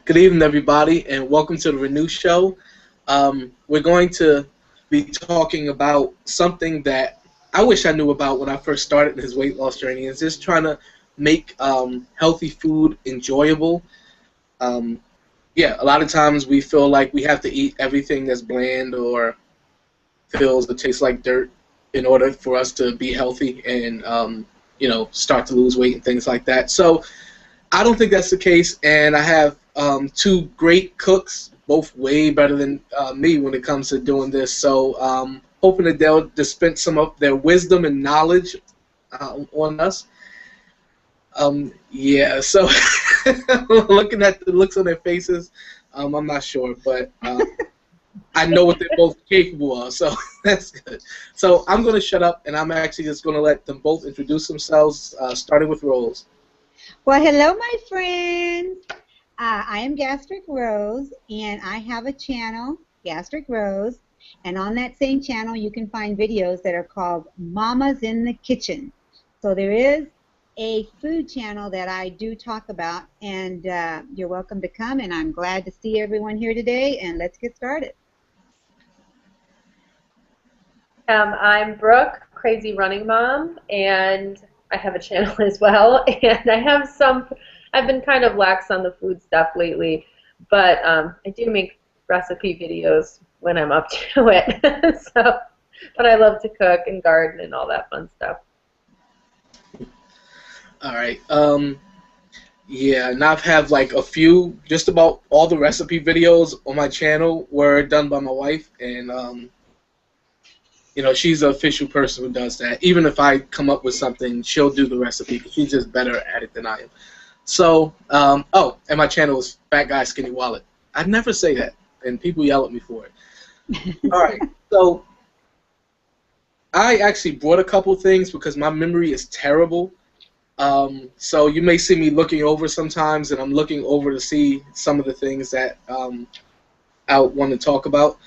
Good evening, everybody, and welcome to the Renew Show. We're going to be talking about something that I wish I knew about when I first started this weight loss journey. Is just trying to make healthy food enjoyable. Um, yeah, a lot of times we feel like we have to eat everything that's bland or feels or tastes like dirt in order for us to be healthy and start to lose weight and things like that. So I don't think that's the case, and I have two great cooks, both way better than me when it comes to doing this. So hoping that they'll dispense some of their wisdom and knowledge on us. Yeah, so looking at the looks on their faces, I'm not sure, but I know what they're both capable of, so that's good. So I'm going to shut up, and I'm actually just going to let them both introduce themselves, starting with Rose. Well, hello, my friends. I am Gastric Rose, and I have a channel, Gastric Rose, and on that same channel you can find videos that are called Mamas in the Kitchen. So there is a food channel that I do talk about, and you're welcome to come, and I'm glad to see everyone here today, and let's get started. I'm Brooke, Crazy Running Mom, and I have a channel as well, and I've been kind of lax on the food stuff lately, but I do make recipe videos when I'm up to it. But I love to cook and garden and all that fun stuff. All right. Yeah, and I've have like a few, just about all the recipe videos on my channel were done by my wife, and she's the official person who does that. Even if I come up with something, she'll do the recipe because she's just better at it than I am. So, oh, and my channel is Fat Guy Skinny Wallet. I'd never say that, and people yell at me for it. All right, so I actually brought a couple things because my memory is terrible. So you may see me looking over sometimes, and I'm looking over to see some of the things that I want to talk about.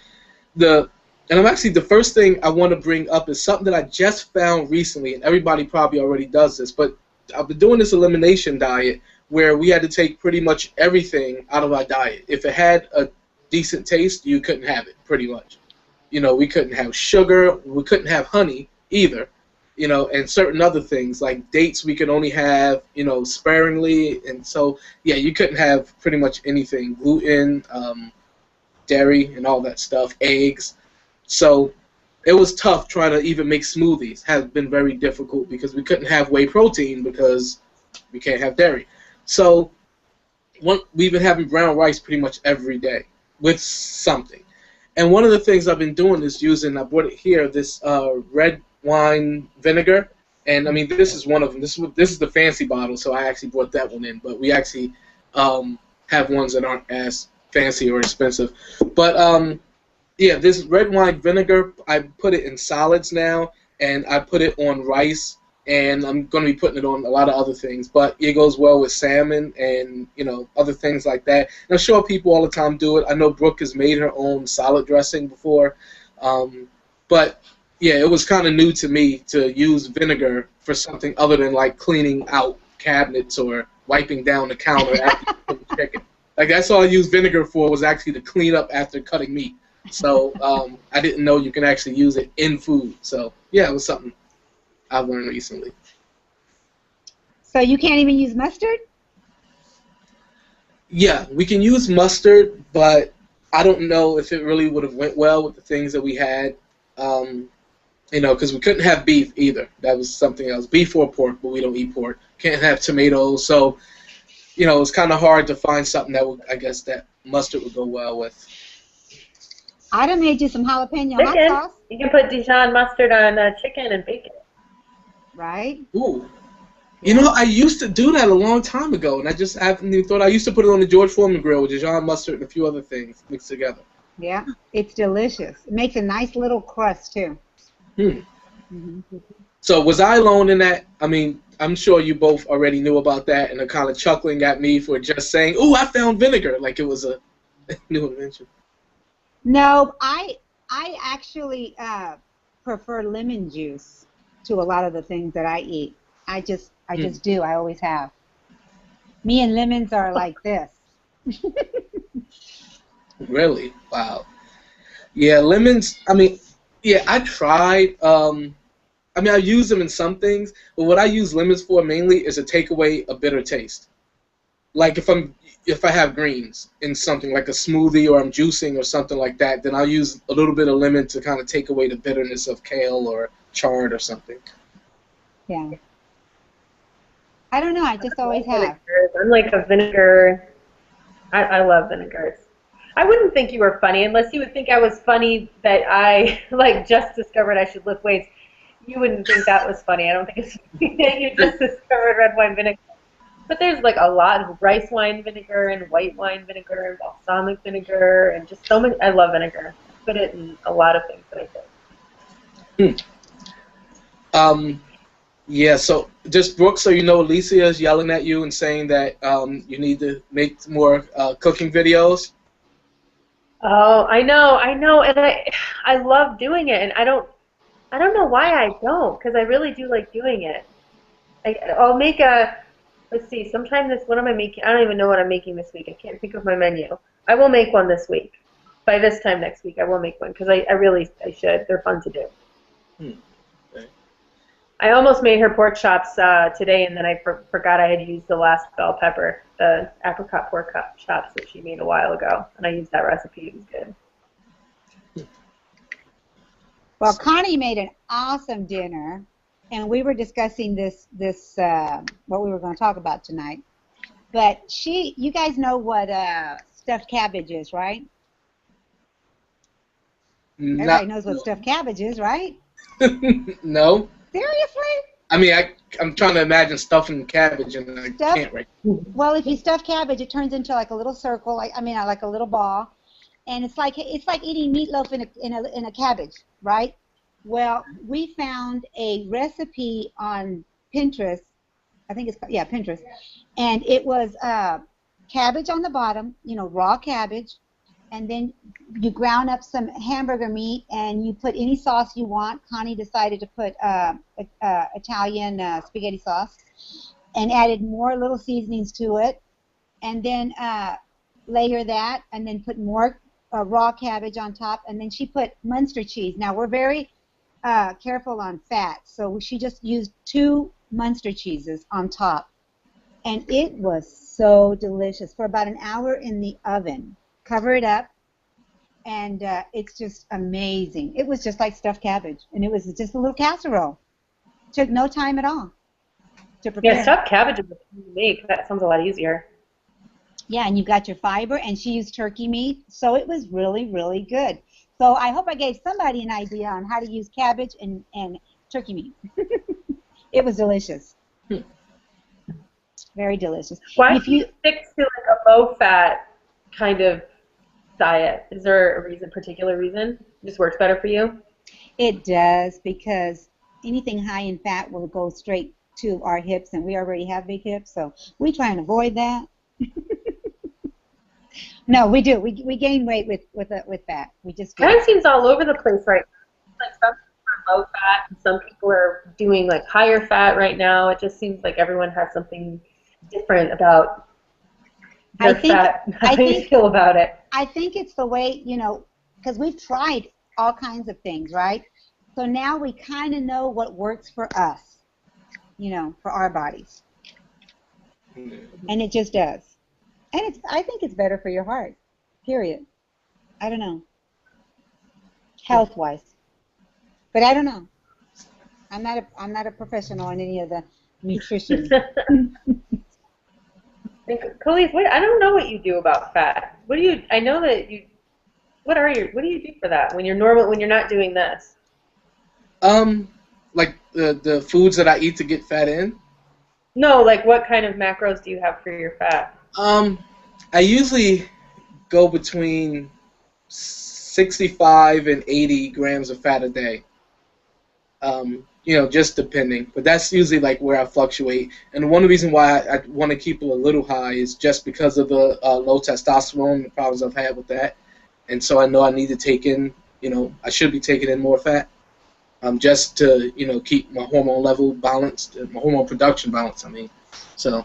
And I'm actually, the first thing I want to bring up is something that I just found recently, and everybody probably already does this, but I've been doing this elimination diet where we had to take pretty much everything out of our diet. If it had a decent taste, you couldn't have it, pretty much. We couldn't have sugar, we couldn't have honey either, and certain other things like dates we could only have, sparingly, and so, yeah, you couldn't have pretty much anything, gluten, dairy, and all that stuff, eggs. So it was tough trying to even make smoothies. Has been very difficult because we couldn't have whey protein because we can't have dairy. So we've been having brown rice pretty much every day with something. And one of the things I've been doing is using, I brought it here, this red wine vinegar. And I mean, this is one of them. This is the fancy bottle, so I actually brought that one in. But we actually have ones that aren't as fancy or expensive. But yeah, this red wine vinegar, I put it in salads now, and I put it on rice, and I'm going to be putting it on a lot of other things. But it goes well with salmon and, other things like that. And I'm sure people all the time do it. I know Brooke has made her own salad dressing before. But, yeah, it was kind of new to me to use vinegar for something other than, like, cleaning out cabinets or wiping down the counter after you cook the chicken. Like, that's all I used vinegar for, was actually to clean up after cutting meat. So I didn't know you can actually use it in food. So, yeah, it was something I've learned recently. So you can't even use mustard? Yeah, we can use mustard, but I don't know if it really would have went well with the things that we had. Because we couldn't have beef either. That was something else. Beef or pork, but we don't eat pork. Can't have tomatoes. So, it's kind of hard to find something that would, I guess, that mustard would go well with. I done made you some jalapeno hot sauce. You can put Dijon mustard on chicken and bake it. Right? Ooh. I used to do that a long time ago, and I haven't even thought. I used to put it on the George Foreman grill with Dijon mustard and a few other things mixed together. Yeah, it's delicious. It makes a nice little crust, too. Mm-hmm. So was I alone in that? I mean, I'm sure you both already knew about that and are kind of chuckling at me for just saying, "Ooh, I found vinegar," like it was a new invention. No, I actually prefer lemon juice to a lot of the things that I eat. I just do. I always have. Me and lemons are like this. Really? Wow. Yeah, lemons. I mean, yeah, I tried. I mean, I use them in some things, but what I use lemons for mainly is to take away a bitter taste. Like if I have greens in something like a smoothie or I'm juicing or something like that, then I'll use a little bit of lemon to kind of take away the bitterness of kale or chard or something. Yeah. I don't know. I just always have. I'm like a vinegar. I love vinegars. I wouldn't think you were funny unless you would think I was funny that I like just discovered I should lift weights. You wouldn't think that was funny. I don't think it's funny that you just discovered red wine vinegar. But there's like a lot of rice wine vinegar and white wine vinegar and balsamic vinegar and just so many. I love vinegar. I put it in a lot of things that I do. Yeah, so just Brooke, so you know, Alicia is yelling at you and saying that you need to make more cooking videos. Oh, I know, and I love doing it, and I don't know why I don't, because I really do like doing it. I'll make a, let's see, sometime what am I making? I don't even know what I'm making this week. I can't think of my menu. I will make one this week. By this time next week, I will make one, because I should. They're fun to do. Okay. I almost made her pork chops today, and then I forgot I had used the last bell pepper, the apricot pork chops that she made a while ago, and I used that recipe. It was good. Well, Connie made an awesome dinner, and we were discussing this what we were going to talk about tonight. But you guys know what stuffed cabbage is, right? Everybody knows what stuffed cabbage is, right? No. Seriously? I mean, I'm trying to imagine stuffing cabbage, and I can't right. Well, if you stuff cabbage, it turns into like a little circle, like a little ball, and it's like eating meatloaf in a cabbage, right? Well, we found a recipe on Pinterest. I think it's Pinterest, and it was cabbage on the bottom, raw cabbage, and then you ground up some hamburger meat and you put any sauce you want. Connie decided to put Italian spaghetti sauce and added more little seasonings to it, and then layer that and then put more raw cabbage on top, and then she put Munster cheese. Now we're very careful on fat, so she just used 2 Munster cheeses on top, and it was so delicious for about an hour in the oven. Cover it up, and it's just amazing. It was just like stuffed cabbage, and it was just a little casserole. Took no time at all to prepare. Yeah, stuffed cabbage is a fun to make. That sounds a lot easier. Yeah, and you got your fiber, and she used turkey meat, so it was really, really good. So I hope I gave somebody an idea on how to use cabbage and turkey meat. It was delicious. Very delicious. Why do you stick to like a low-fat kind of diet? Is there a particular reason? It just works better for you? It does, because anything high in fat will go straight to our hips, and we already have big hips, so we try and avoid that. No, we do. We gain weight with fat. We just do. Kind of seems all over the place right now. Like some people are low fat, and some people are doing like higher fat right now. It just seems like everyone has something different about their fat. How do you feel about it? I think it's the way, because we've tried all kinds of things, right? So now we kind of know what works for us, for our bodies. And it just does. And I think it's better for your heart, period. I don't know. Health-wise. But I don't know. I'm not a professional in any of the nutrition. Khalees, I don't know what you do about fat. What do you do for that when you're not doing this? Like the foods that I eat to get fat in? No, like what kind of macros do you have for your fat? I usually go between 65 and 80 grams of fat a day. Just depending. But that's usually like where I fluctuate. And one reason why I want to keep it a little high is just because of the low testosterone, the problems I've had with that. And so I know I need to take in, I should be taking in more fat, just to, keep my hormone level balanced, my hormone production balanced, So.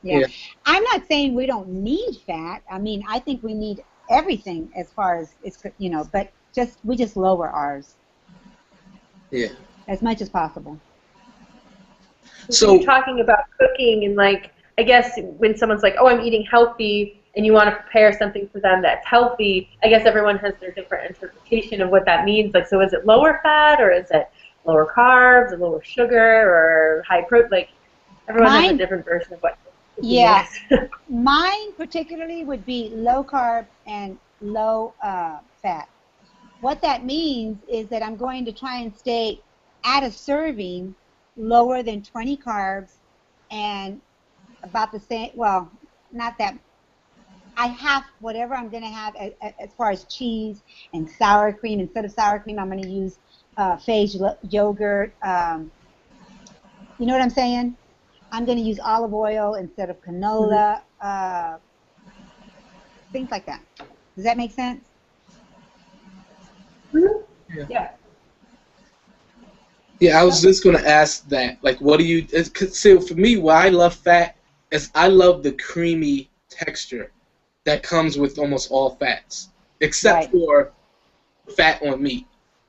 Yeah. Yeah. I'm not saying we don't need fat. I mean, I think we need everything as far as it's, you know, but we just lower ours Yeah. as much as possible. So you're talking about cooking and like, I guess when someone's like, oh, I'm eating healthy, and you want to prepare something for them that's healthy, I guess everyone has their different interpretation of what that means. Like, so is it lower fat, or is it lower carbs, or lower sugar, or high protein? Like, everyone has a different version of what cooking is. Mine particularly would be low carb and low fat. What that means is that I'm going to try and stay at a serving lower than 20 carbs and about the same, well, not that, I have whatever I'm going to have as far as cheese and sour cream. Instead of sour cream, I'm going to use phage yogurt. You know what I'm saying? I'm going to use olive oil instead of canola. Things like that. Does that make sense? Yeah. Yeah, I was just going to ask that. Like, what do you... So for me, why I love fat is I love the creamy texture that comes with almost all fats, except for fat on meat.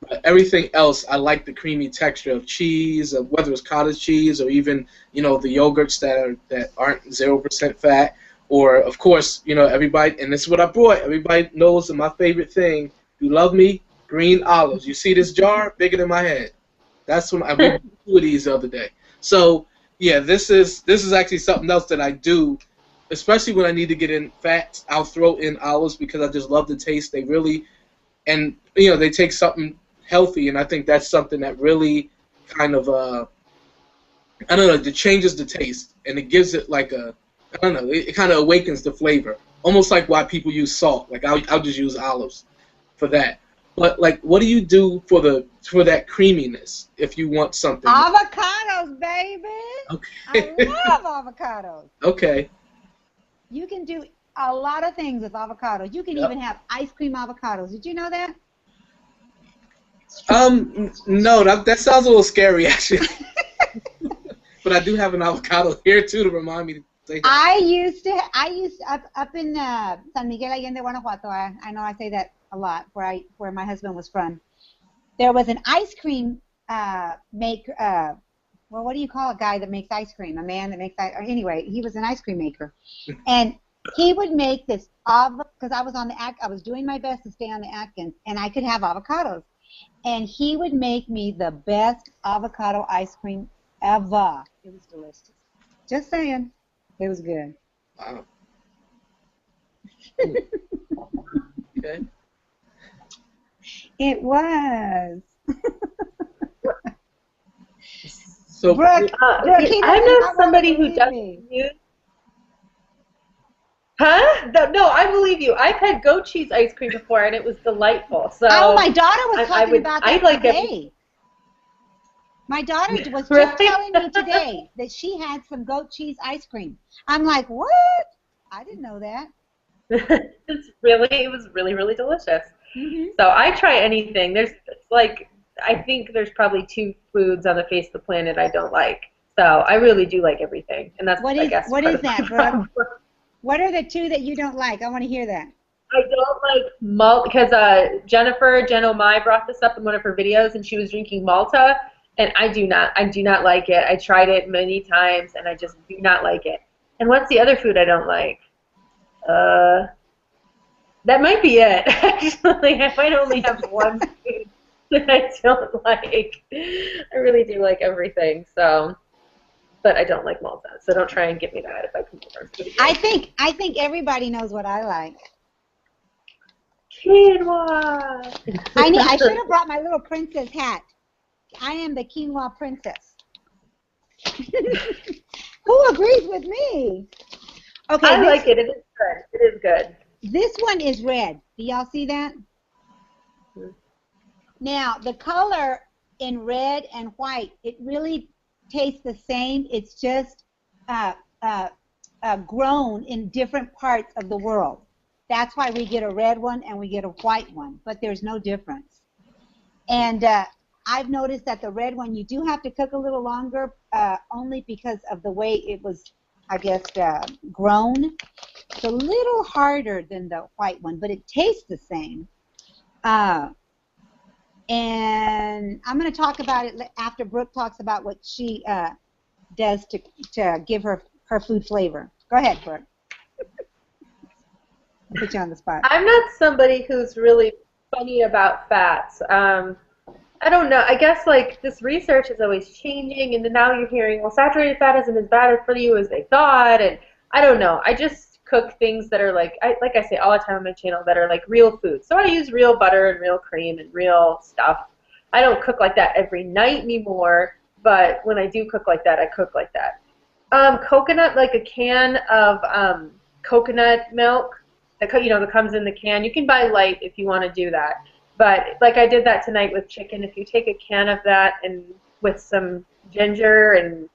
But everything else, I like the creamy texture of cheese, of whether it's cottage cheese or even, you know, the yogurts that aren't 0% fat. Or, of course, you know, everybody, and this is what I brought. Everybody knows that my favorite thing, you love me, green olives. You see this jar? Bigger than my head. That's when I made 2 of these the other day. So, yeah, this is actually something else that I do, especially when I need to get in fats. I'll throw in olives because I just love the taste. They really, and, you know, they take something healthy, and I think that's something that really kind of, I don't know, it changes the taste, and it gives it like a, I don't know, it kind of awakens the flavor. Almost like why people use salt. Like, I'll just use olives for that. But like, what do you do for that creaminess if you want something? Avocados, baby. Okay. I love avocados. Okay. You can do a lot of things with avocados. You can even have ice cream avocados. Did you know that? No, that sounds a little scary actually. But I do have an avocado here too to remind me to say that. I used up in San Miguel Allende, Guanajuato. I know I say that a lot, where my husband was from. There was an ice cream maker. Well, what do you call a guy that makes ice cream? A man that makes ice. Anyway, he was an ice cream maker, and he would make this because I was on the I was doing my best to stay on the Atkins, and I could have avocados, and he would make me the best avocado ice cream ever. It was delicious. Just saying, it was good. Wow. Okay. It was. So, Brooke, I know somebody who doesn't use. Huh? No, I believe you. I've had goat cheese ice cream before, and it was delightful. So. Oh, my daughter was talking about that today. My daughter was just telling me today that she had some goat cheese ice cream. I'm like, what? I didn't know that. It was really, really delicious. Mm-hmm. So I try anything. I think there's probably 2 foods on the face of the planet I don't like. So I really do like everything, and that's what is that, Brooke? What are the 2 that you don't like? I want to hear that. I don't like malt because Jen O'Mai brought this up in one of her videos, and she was drinking Malta, and I do not like it. I tried it many times, and I just do not like it. And what's the other food I don't like? That might be it. Actually, I might only have one food that I don't like. I really do like everything, so. But I don't like Malta, so don't try and get me that if I come over. I think everybody knows what I like. Quinoa. I should have brought my little princess hat. I am the Quinoa Princess. Who agrees with me? Okay. I like it. It is good. It is good. This one is red. Do y'all see that? Now, the color in red and white, it really tastes the same. It's just grown in different parts of the world. That's why we get a red one and we get a white one, but there's no difference. And I've noticed that the red one, you do have to cook a little longer, only because of the way it was I guess, grown. It's a little harder than the white one, but it tastes the same. And I'm going to talk about it after Brooke talks about what she does to give her food flavor. Go ahead, Brooke. I'll put you on the spot. I'm not somebody who's really funny about fats. I don't know. I guess like this research is always changing, and then now you're hearing, well, saturated fat isn't as bad for you as they thought, and I don't know. I just cook things that are like I say all the time on my channel, that are like real food. So I use real butter and real cream and real stuff. I don't cook like that every night anymore, but when I do cook like that, I cook like that. Coconut, like a can of coconut milk that comes in the can. You can buy light if you want to do that. But like I did that tonight with chicken. If you take a can of that and with some ginger and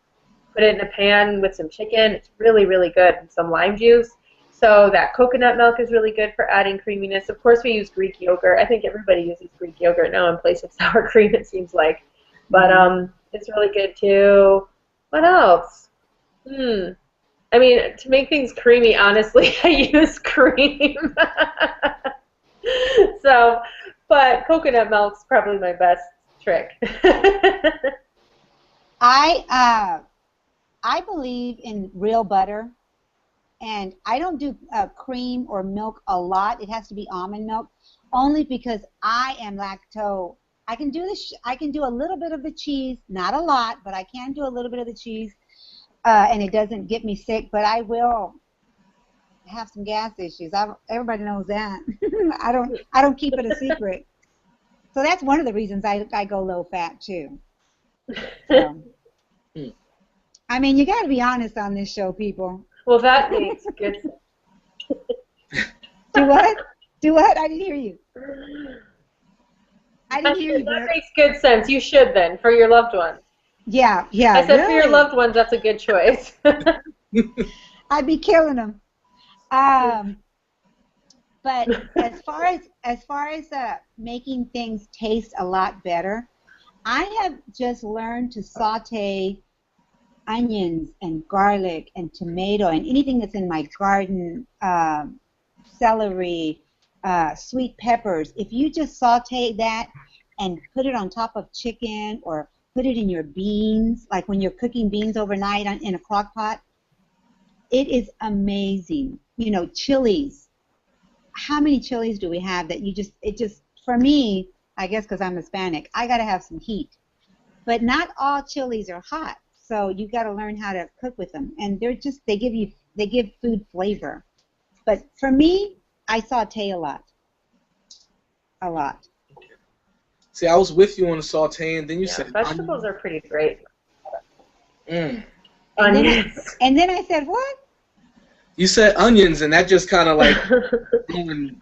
put it in a pan with some chicken, it's really, really good. And some lime juice. So that coconut milk is really good for adding creaminess. Of course, we use Greek yogurt. I think everybody uses Greek yogurt now in place of sour cream, it seems like. But it's really good too. What else? I mean, to make things creamy, honestly, I use cream. So, but coconut milk's probably my best trick. I believe in real butter, and I don't do cream or milk a lot. It has to be almond milk, only because I am lactose. I can do I can do a little bit of the cheese, not a lot, but I can do a little bit of the cheese, and it doesn't get me sick. But I will have some gas issues. Everybody knows that. I don't keep it a secret. So that's one of the reasons I go low fat too. So, I mean, you got to be honest on this show, people. Well, that makes good sense. Do what? Do what? I didn't hear you. I didn't hear you. That makes good sense. You should then, for your loved ones. Yeah. I said really? for your loved ones, that's a good choice. I'd be killing them. But as far as making things taste a lot better, I have just learned to saute onions and garlic and tomato and anything that's in my garden, celery, sweet peppers. If you just saute that and put it on top of chicken or put it in your beans, like when you're cooking beans overnight in a crock pot, it is amazing. You know, chilies. How many chilies do we have that for me, I guess because I'm Hispanic, I got to have some heat. But not all chilies are hot, so you got to learn how to cook with them. And they give food flavor. But for me, I saute a lot. A lot. See, I was with you on the sauteing, then you said vegetables are pretty great. Onions. And then I said, what? You said onions, and that just kind of like ruined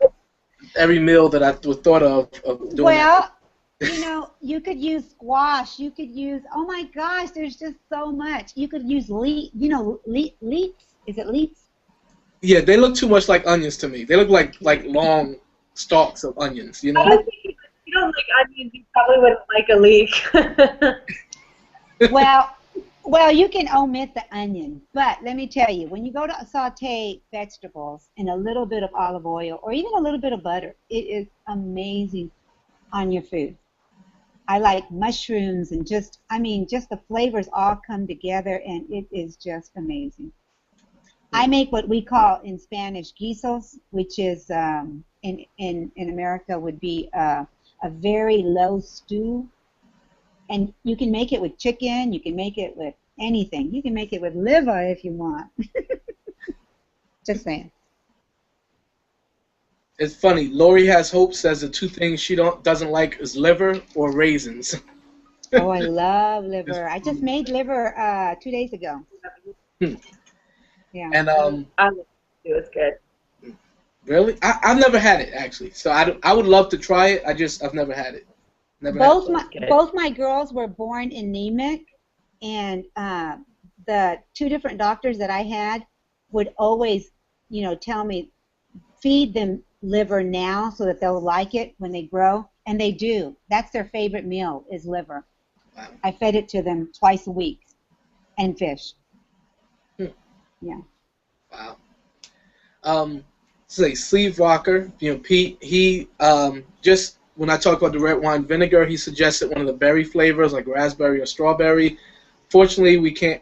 every meal that I thought of doing. Well, you know, you could use squash. You could use, oh my gosh, there's just so much. You could use leeks. Is it leeks? Yeah, they look too much like onions to me. They look like long stalks of onions, you know? I think if you don't like onions, you probably wouldn't like a leek. Well, you can omit the onion, but let me tell you, when you go to saute vegetables in a little bit of olive oil or even a little bit of butter, it is amazing on your food. I like mushrooms and just the flavors all come together, and it is just amazing. I make what we call in Spanish guisos, which is in America would be a very low stew. And you can make it with chicken. You can make it with anything. You can make it with liver if you want. Just saying. It's funny. Lori Has Hope says the two things she doesn't like is liver or raisins. Oh, I love liver. I just made liver 2 days ago. Yeah. And I love it too. It's good. Really? I've never had it actually. So I would love to try it. I've never had it. Both my girls were born anemic, and the two different doctors that I had would always, tell me, feed them liver now so that they'll like it when they grow, and they do. That's their favorite meal is liver. Wow. I fed it to them twice a week, and fish. Yeah. Wow. Say Sleeve Rocker, Pete, he just when I talked about the red wine vinegar, he suggested one of the berry flavors like raspberry or strawberry. Fortunately, we can't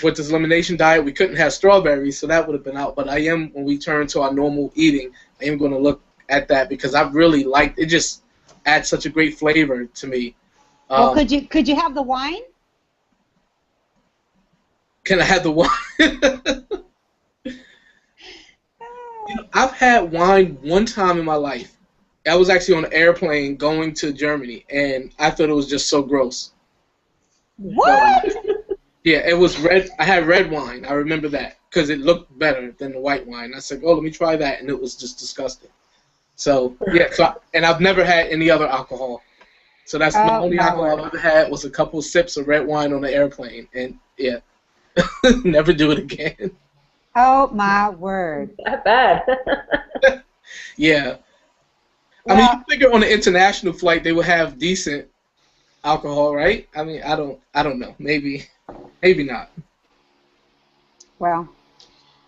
with this elimination diet, we couldn't have strawberries, so that would have been out. But I am, when we turn to our normal eating, I am going to look at that because I really liked it. Just adds such a great flavor to me. Well, could you have the wine? Can I have the wine? I've had wine one time in my life. I was actually on an airplane going to Germany, and I thought it was just so gross. What? Yeah, it was red. I had red wine. I remember that because it looked better than the white wine. I said, "Oh, let me try that," and it was just disgusting. So yeah, and I've never had any other alcohol. So that's the only alcohol I've ever had was a couple of sips of red wine on the airplane, and yeah, never do it again. Oh my word! Not bad. Yeah, I mean, you figure on an international flight they would have decent alcohol, right? I mean, I don't know. Maybe not. Well,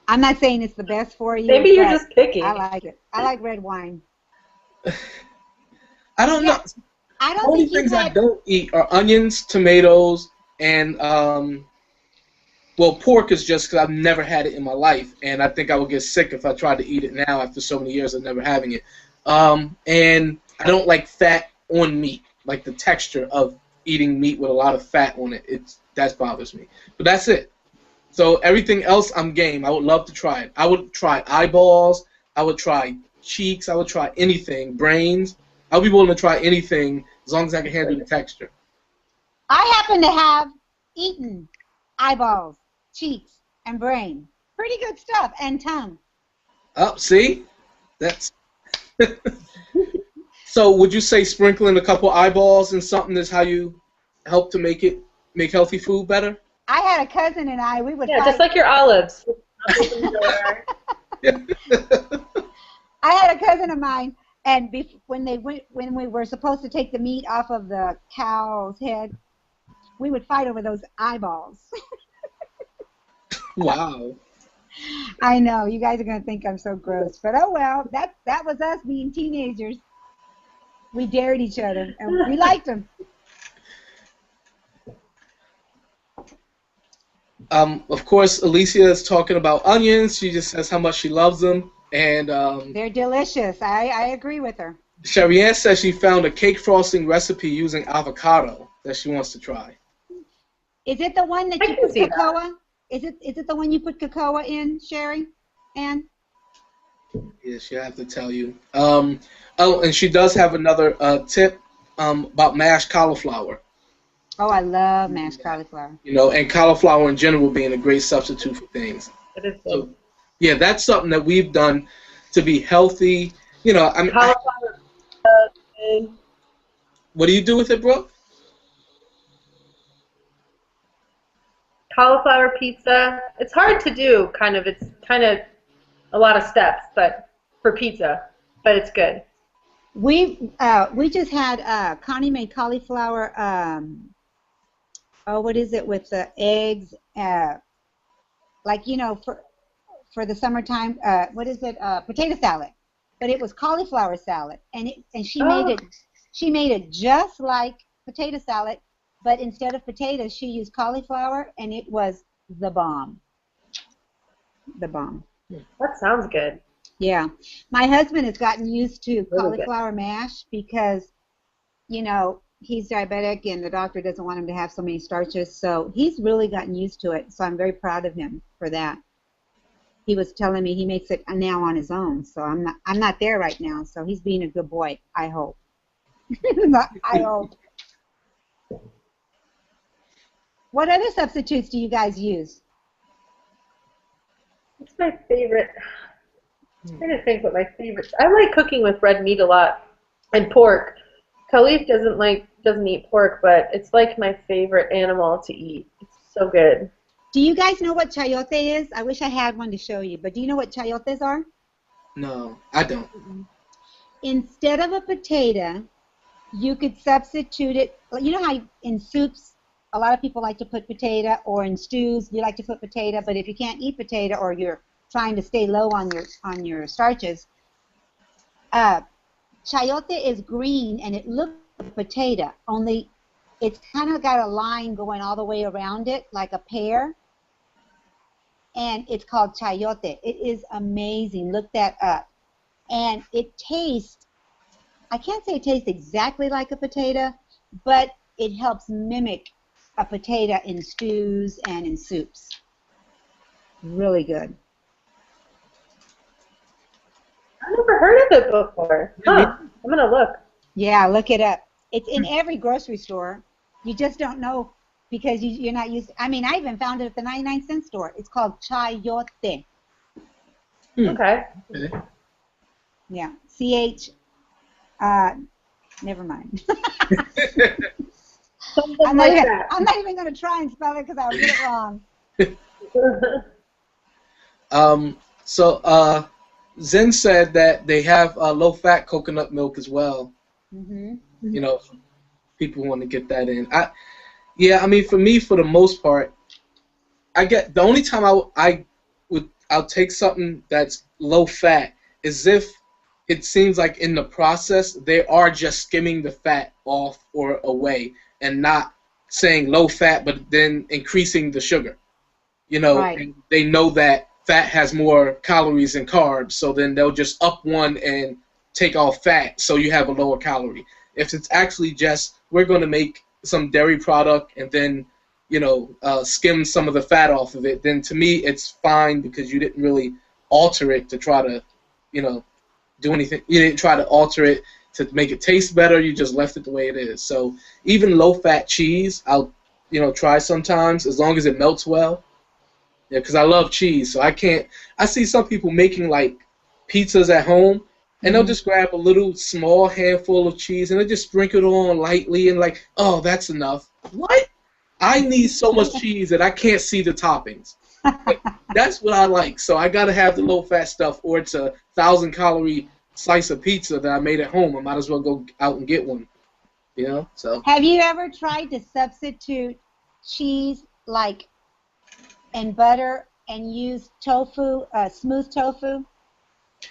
I'm not saying it's the best for you. Maybe you're just picky. I like it. I like red wine. I don't know. I don't The only think things I don't eat are onions, tomatoes, and well, pork is just because I've never had it in my life, and I think I would get sick if I tried to eat it now after so many years of never having it. And I don't like fat on meat, like the texture of eating meat with a lot of fat on it. That bothers me. But that's it. So everything else, I'm game. I would love to try it. I would try eyeballs. I would try cheeks. I would try anything. Brains. I'll be willing to try anything as long as I can handle the texture. I happen to have eaten eyeballs, cheeks, and brain. Pretty good stuff. And tongue. Oh, see? That's... So would you say sprinkling a couple eyeballs in something is how you help to make healthy food better? I had a cousin and we would fight. Just like your olives. Yeah. I had a cousin of mine, and when we were supposed to take the meat off of the cow's head, we would fight over those eyeballs. Wow. I know, you guys are going to think I'm so gross, but oh well, that was us being teenagers. We dared each other, and we liked them. Of course, Alicia is talking about onions. She just says how much she loves them. And they're delicious. I agree with her. Cherianne says she found a cake frosting recipe using avocado that she wants to try. Is it the one that you put cocoa? Is it the one you put cocoa in, Sherry? Ann? Yeah, she'll have to tell you. Oh, and she does have another tip about mashed cauliflower. Oh, I love mashed cauliflower. And cauliflower in general being a great substitute for things. It is good. So, yeah, that's something that we've done to be healthy. I mean, cauliflower. What do you do with it, Brooke? Cauliflower pizza. It's hard to do, kind of. It's kind of a lot of steps, but for pizza, but it's good. We just had Connie made cauliflower. What is it with the eggs? For the summertime. What is it? Potato salad. But it was cauliflower salad, and she made it just like potato salad, but instead of potatoes, she used cauliflower, and it was the bomb. The bomb. That sounds good. Yeah. My husband has gotten used to cauliflower mash because, he's diabetic and the doctor doesn't want him to have so many starches, so he's really gotten used to it, so I'm very proud of him for that. He was telling me he makes it now on his own, so I'm not there right now, so he's being a good boy, I hope. I hope. What other substitutes do you guys use? What's my favorite? I'm trying to think what my favorites. I like cooking with red meat a lot and pork. Khalif doesn't eat pork, but it's like my favorite animal to eat. It's so good. Do you guys know what chayote is? I wish I had one to show you, but do you know what chayotes are? No, I don't. Instead of a potato, you could substitute it. You know how in soups a lot of people like to put potato, or in stews you like to put potato. But if you can't eat potato, or you're trying to stay low on your starches, chayote is green and it looks like potato, only it's kind of got a line going all the way around it like a pear, and it's called chayote. It is amazing. Look that up. And it tastes, I can't say it tastes exactly like a potato, but it helps mimic a potato in stews and in soups. Really good. I've never heard of it before. Huh. I'm going to look. Yeah, look it up. It's in every grocery store. You just don't know because you're not used to, I mean, I even found it at the 99-cent store. It's called chayote. Okay. Yeah. Never mind. I'm not even going to try and spell it because I'll get it wrong. Zen said that they have low-fat coconut milk as well. Mm-hmm. You know, people want to get that in. I mean, for me, for the most part, I get the only time I'll take something that's low-fat is if it seems like in the process they are just skimming the fat off or away and not saying low-fat, but then increasing the sugar. You know, right. And they know that fat has more calories than carbs, so then they'll just up one and take off fat so you have a lower calorie. If it's actually just, we're going to make some dairy product and then, you know, skim some of the fat off of it, then to me it's fine because you didn't really alter it to try to, you know, do anything. You didn't try to alter it to make it taste better. You just left it the way it is. So even low-fat cheese, I'll, you know, try sometimes as long as it melts well. Yeah, because I love cheese, so I see some people making like pizzas at home, and they'll just grab a little small handful of cheese and they just sprinkle it on lightly and like, oh, that's enough. What? I need so much cheese that I can't see the toppings. Like, that's what I like. So I gotta have the low-fat stuff, or it's a 1,000-calorie slice of pizza that I made at home. I might as well go out and get one. You know? So. Have you ever tried to substitute cheese like and butter and use tofu, smooth tofu?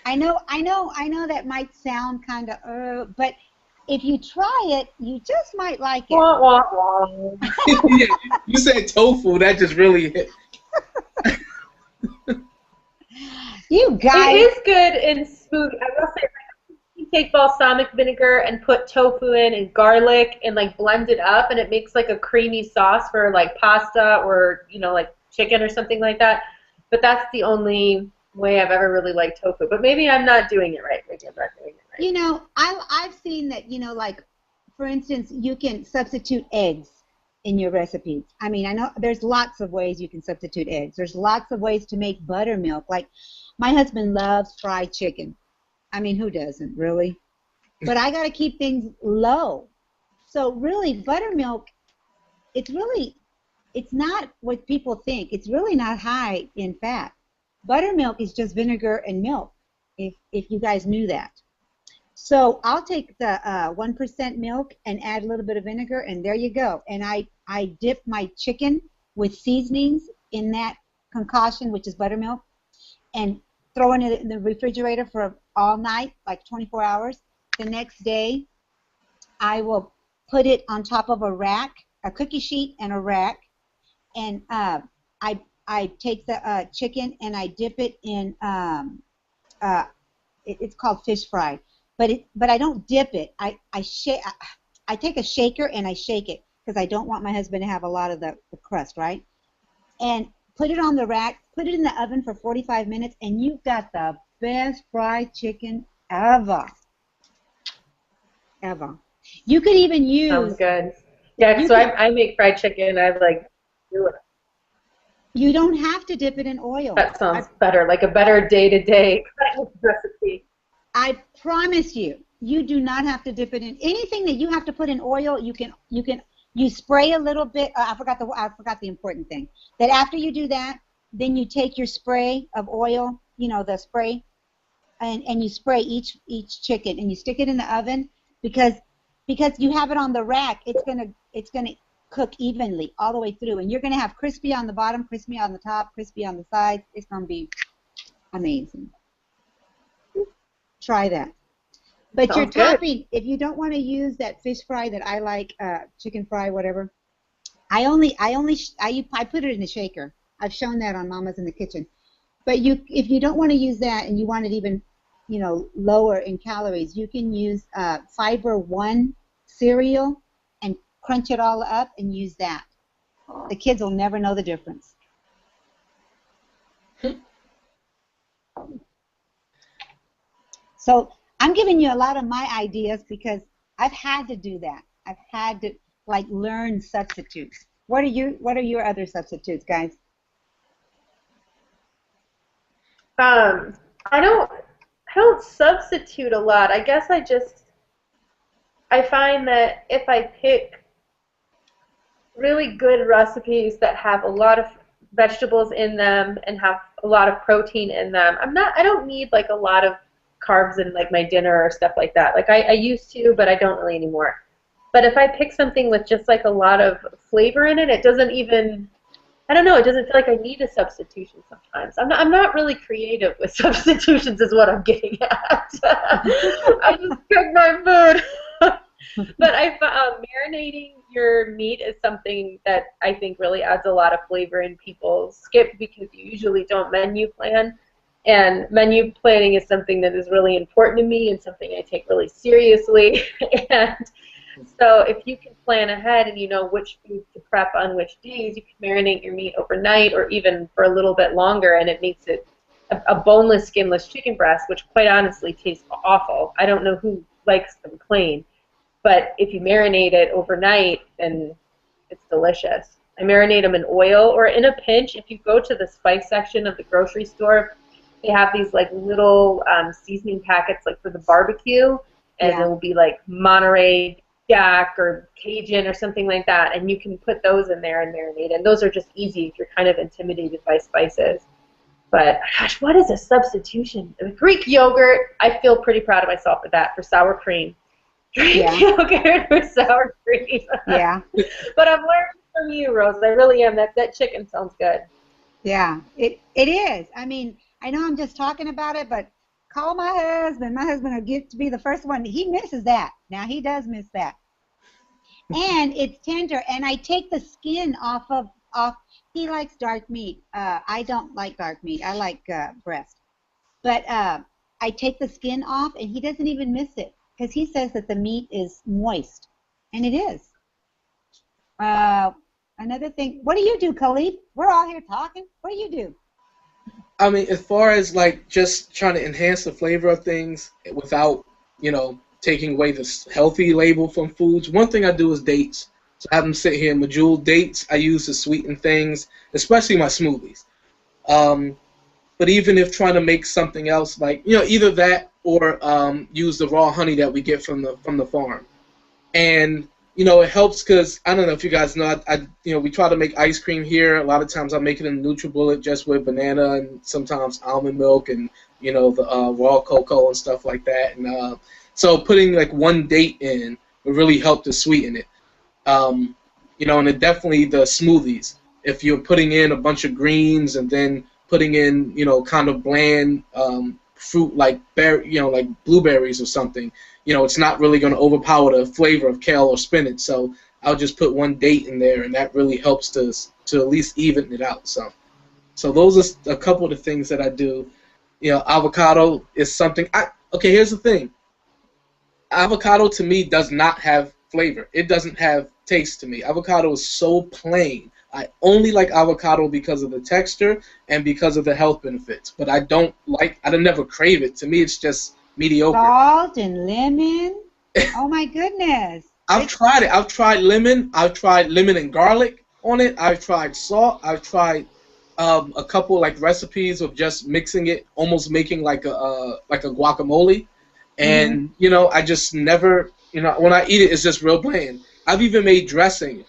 I know that might sound kind of, but if you try it, you just might like it. Wah, wah, wah. Yeah, you said tofu, that just really hit. You guys. It is good in smoothie. I will say, you take balsamic vinegar and put tofu in and garlic and like blend it up, and it makes like a creamy sauce for like pasta or, you know, like chicken or something like that. But that's the only way I've ever really liked tofu. But maybe I'm not doing it right. Maybe I'm not doing it right. You know, I've seen that, you know, like, for instance, you can substitute eggs in your recipes. I mean, I know there's lots of ways you can substitute eggs. There's lots of ways to make buttermilk. Like, my husband loves fried chicken. I mean, who doesn't, really? But I got to keep things low. So really, buttermilk, it's not what people think. It's really not high in fat. Buttermilk is just vinegar and milk, if you guys knew that. So I'll take the 1% milk and add a little bit of vinegar, and there you go. And I dip my chicken with seasonings in that concoction, which is buttermilk, and throw it in the refrigerator for all night, like 24 hours. The next day, I will put it on top of a rack, a cookie sheet and a rack, and I take the chicken and I dip it in, it's called fish fry, but I don't dip it. I take a shaker and I shake it because I don't want my husband to have a lot of the crust, right? And put it on the rack, put it in the oven for 45 minutes, and you've got the best fried chicken ever. Ever. You could even use... Sounds good. Yeah, so I make fried chicken. I like do it. You don't have to dip it in oil. That sounds better, like a better day-to-day recipe. I promise you, you do not have to dip it in anything that you have to put in oil. You spray a little bit. I forgot the important thing. That after you do that, then you take your spray of oil, you know, the spray, and you spray each chicken and you stick it in the oven because you have it on the rack. It's gonna cook evenly all the way through. And you're going to have crispy on the bottom, crispy on the top, crispy on the sides. It's going to be amazing. Try that. But your topping, if you don't want to use that fish fry that I like, chicken fry, whatever, I put it in a shaker. I've shown that on Mama's in the Kitchen. But if you don't want to use that and you want it even, you know, lower in calories, you can use Fiber One cereal and crunch it all up and use that. The kids will never know the difference. So I'm giving you a lot of my ideas because I've had to do that. I've had to like learn substitutes. What are your other substitutes, guys? I don't substitute a lot. I guess I find that if I pick really good recipes that have a lot of vegetables in them and have a lot of protein in them, I don't need like a lot of carbs in like my dinner or stuff like that. Like I used to, but I don't really anymore. But if I pick something with just like a lot of flavor in it, it doesn't even, I don't know, it doesn't feel like I need a substitution sometimes. I'm not really creative with substitutions is what I'm getting at. I just cook my food. But marinating your meat is something that I think really adds a lot of flavor and people skip because you usually don't menu plan. And menu planning is something that is really important to me and something I take really seriously. And so if you can plan ahead and you know which foods to prep on which days, you can marinate your meat overnight or even for a little bit longer, and it makes it a boneless, skinless chicken breast, which quite honestly tastes awful. I don't know who likes them plain, but if you marinate it overnight, then it's delicious. I marinate them in oil, or in a pinch, if you go to the spice section of the grocery store, they have these like little seasoning packets like for the barbecue, and Yeah. it will be like Monterey Jack or Cajun or something like that, and you can put those in there and marinate, and those are just easy if you're kind of intimidated by spices. But gosh, what is a substitution? Greek yogurt, I feel pretty proud of myself for that, for sour cream. Greek yogurt for sour cream. Yeah. But I'm learning from you, Rose. I really am. That chicken sounds good. Yeah, it is. I mean, I know I'm just talking about it, but call my husband. My husband will get to be the first one. He misses that. Now, he does miss that. And it's tender, and I take the skin off. He likes dark meat. I don't like dark meat. I like breast. But I take the skin off, and he doesn't even miss it because he says that the meat is moist, and it is. Another thing, what do you do, Khalid? We're all here talking. What do you do? I mean, as far as like just trying to enhance the flavor of things without, you know, taking away the healthy label from foods, one thing I do is dates. So I have them sit here, medjool dates I use to sweeten things, especially my smoothies. But even if trying to make something else, like, you know, either that or use the raw honey that we get from the farm. And you know, it helps because, I don't know if you guys know, you know, we try to make ice cream here. A lot of times I make it in NutriBullet just with banana and sometimes almond milk and, you know, the raw cocoa and stuff like that. And so putting like one date in would really help to sweeten it. You know, and it definitely the smoothies. If you're putting in a bunch of greens and then putting in, you know, kind of bland fruit like like blueberries or something, you know, it's not really going to overpower the flavor of kale or spinach. So I'll just put one date in there, and that really helps to at least even it out. So those are a couple of the things that I do. You know, avocado is something. Okay, here's the thing. Avocado to me does not have flavor. It doesn't have taste to me. Avocado is so plain. I only like avocado because of the texture and because of the health benefits. But I don't never crave it. To me, it's just mediocre. Salt and lemon. Oh my goodness. I've tried it. I've tried lemon. I've tried lemon and garlic on it. I've tried salt. I've tried a couple like recipes of just mixing it, almost making like a guacamole. And you know, I just never, you know, when I eat it, it's just real bland. I've even made dressing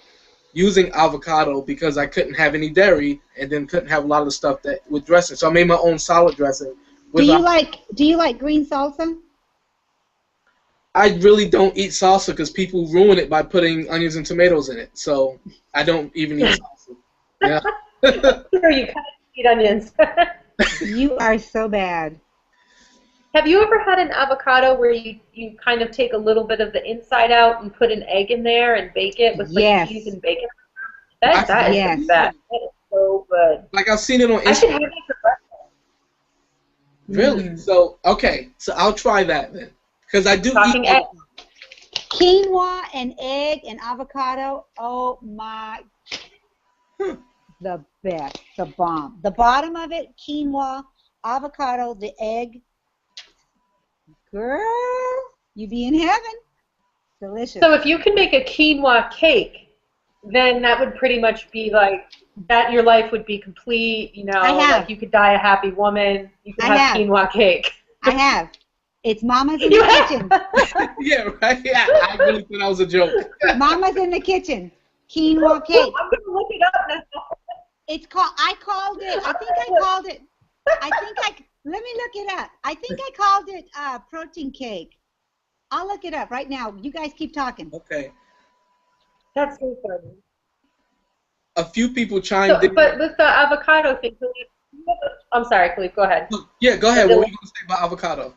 using avocado because I couldn't have any dairy and then couldn't have a lot of the stuff that with dressing. So I made my own salad dressing. Do you like green salsa? I really don't eat salsa because people ruin it by putting onions and tomatoes in it. So I don't even eat salsa. Yeah. Sure, you kind of eat onions. You are so bad. Have you ever had an avocado where you kind of take a little bit of the inside out and put an egg in there and bake it with like cheese and bacon? That is the best. That is so good. Like I've seen it on Instagram. I should have that for breakfast. Really? So okay, so I'll try that then, because I do eat egg. Quinoa and egg and avocado. Oh my! The best, the bomb. The bottom of it, quinoa, avocado, the egg. Girl, you be in heaven. Delicious. So if you can make a quinoa cake, then that would pretty much be like that. Your life would be complete. You know, like you could die a happy woman. You could have quinoa cake. I have. It's Mama's in the kitchen. Yeah, right. Yeah, I really thought that was a joke. Mama's in the kitchen. Quinoa cake. I'm gonna look it up now. It's called. I called it. I think I called it. Let me look it up. I think I called it protein cake. I'll look it up right now. You guys keep talking. Okay. That's so funny. A few people chimed in. But with the avocado thing, I'm sorry, Khalif, go ahead. Yeah, go ahead. What were you going to say about avocado?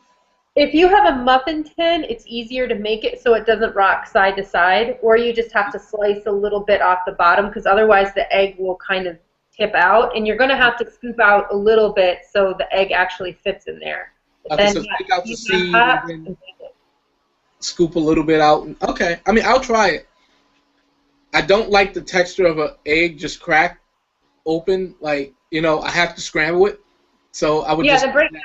If you have a muffin tin, it's easier to make it so it doesn't rock side to side, or you just have to slice a little bit off the bottom because otherwise the egg will kind of tip out, and you're going to have to scoop out a little bit so the egg actually fits in there. Okay, so take out the seed and then scoop a little bit out. Okay, I mean, I'll try it. I don't like the texture of an egg just cracked open. Like, you know, I have to scramble it. So I would just... then break the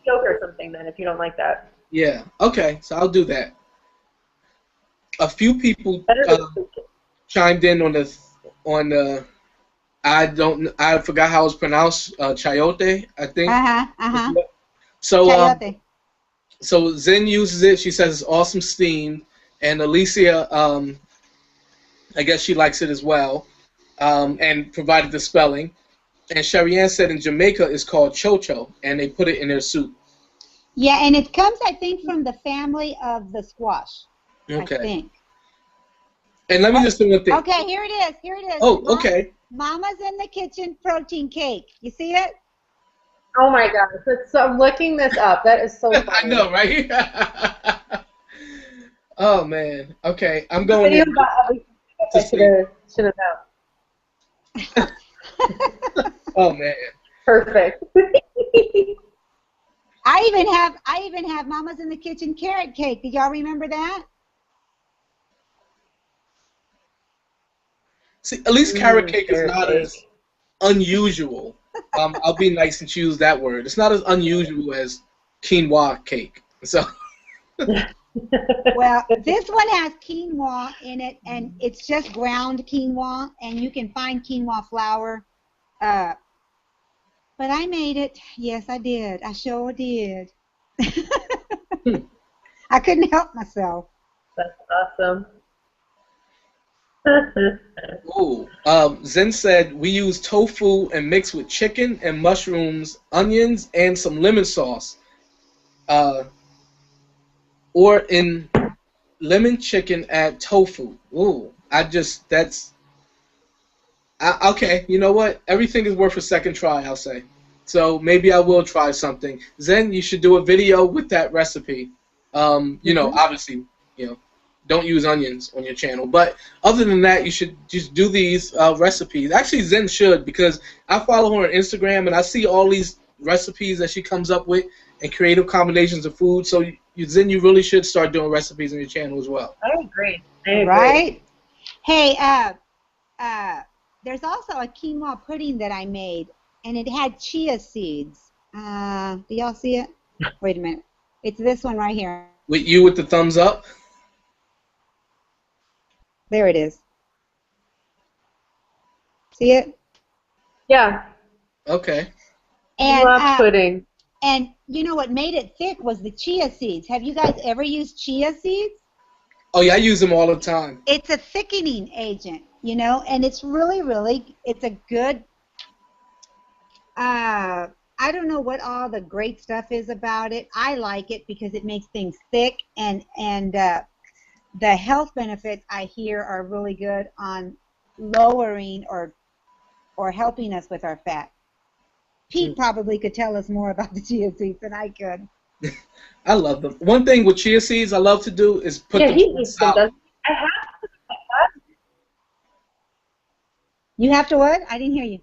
yolk or something then if you don't like that. Yeah, okay, so I'll do that. A few people chimed in on the I forgot how it's pronounced, chayote, I think. So chayote. So Zen uses it. She says it's awesome steamed, and Alicia, I guess she likes it as well, and provided the spelling. And Sherry-Ann said in Jamaica it's called chocho, and they put it in their soup. Yeah, and it comes, I think, from the family of the squash. Okay. I think. And let me just do one thing. Okay, here it is. Here it is. Oh, okay. Mama's in the kitchen protein cake. You see it? Oh my gosh! I'm looking this up. That is so funny. I know, right? Oh man. Okay, I'm going. I should have known. Oh man. Perfect. I even have Mama's in the kitchen carrot cake. Did y'all remember that? See, at least carrot cake is not as unusual. I'll be nice and choose that word. It's not as unusual as quinoa cake. So. Well, this one has quinoa in it, and it's just ground quinoa, and you can find quinoa flour. But I made it. Yes, I did. I sure did. I couldn't help myself. That's awesome. Ooh. Zen said we use tofu and mix with chicken and mushrooms, onions, and some lemon sauce. Or in lemon chicken, add tofu. Ooh, okay, you know what? Everything is worth a second try, I'll say. So maybe I will try something. Zen, you should do a video with that recipe. You know, obviously, you know, don't use onions on your channel. But other than that, you should just do these recipes. Actually, Zen should, because I follow her on Instagram, and I see all these recipes that she comes up with and creative combinations of food. So, Zen, you really should start doing recipes on your channel as well. I agree. Right? Hey, there's also a quinoa pudding that I made, and it had chia seeds. Do y'all see it? Wait a minute. It's this one right here. With you with the thumbs up? There it is. See it? Yeah. Okay. And pudding. And you know what made it thick was the chia seeds. Have you guys ever used chia seeds? Oh yeah, I use them all the time. It's a thickening agent, you know, and it's really, it's a good I don't know what all the great stuff is about it. I like it because it makes things thick, and the health benefits I hear are really good on lowering or helping us with our fat. Pete probably could tell us more about the chia seeds than I could. I love them. One thing with chia seeds I love to do is put Yeah, them he eats them, out. doesn't he? I have to. You have to what? I didn't hear you.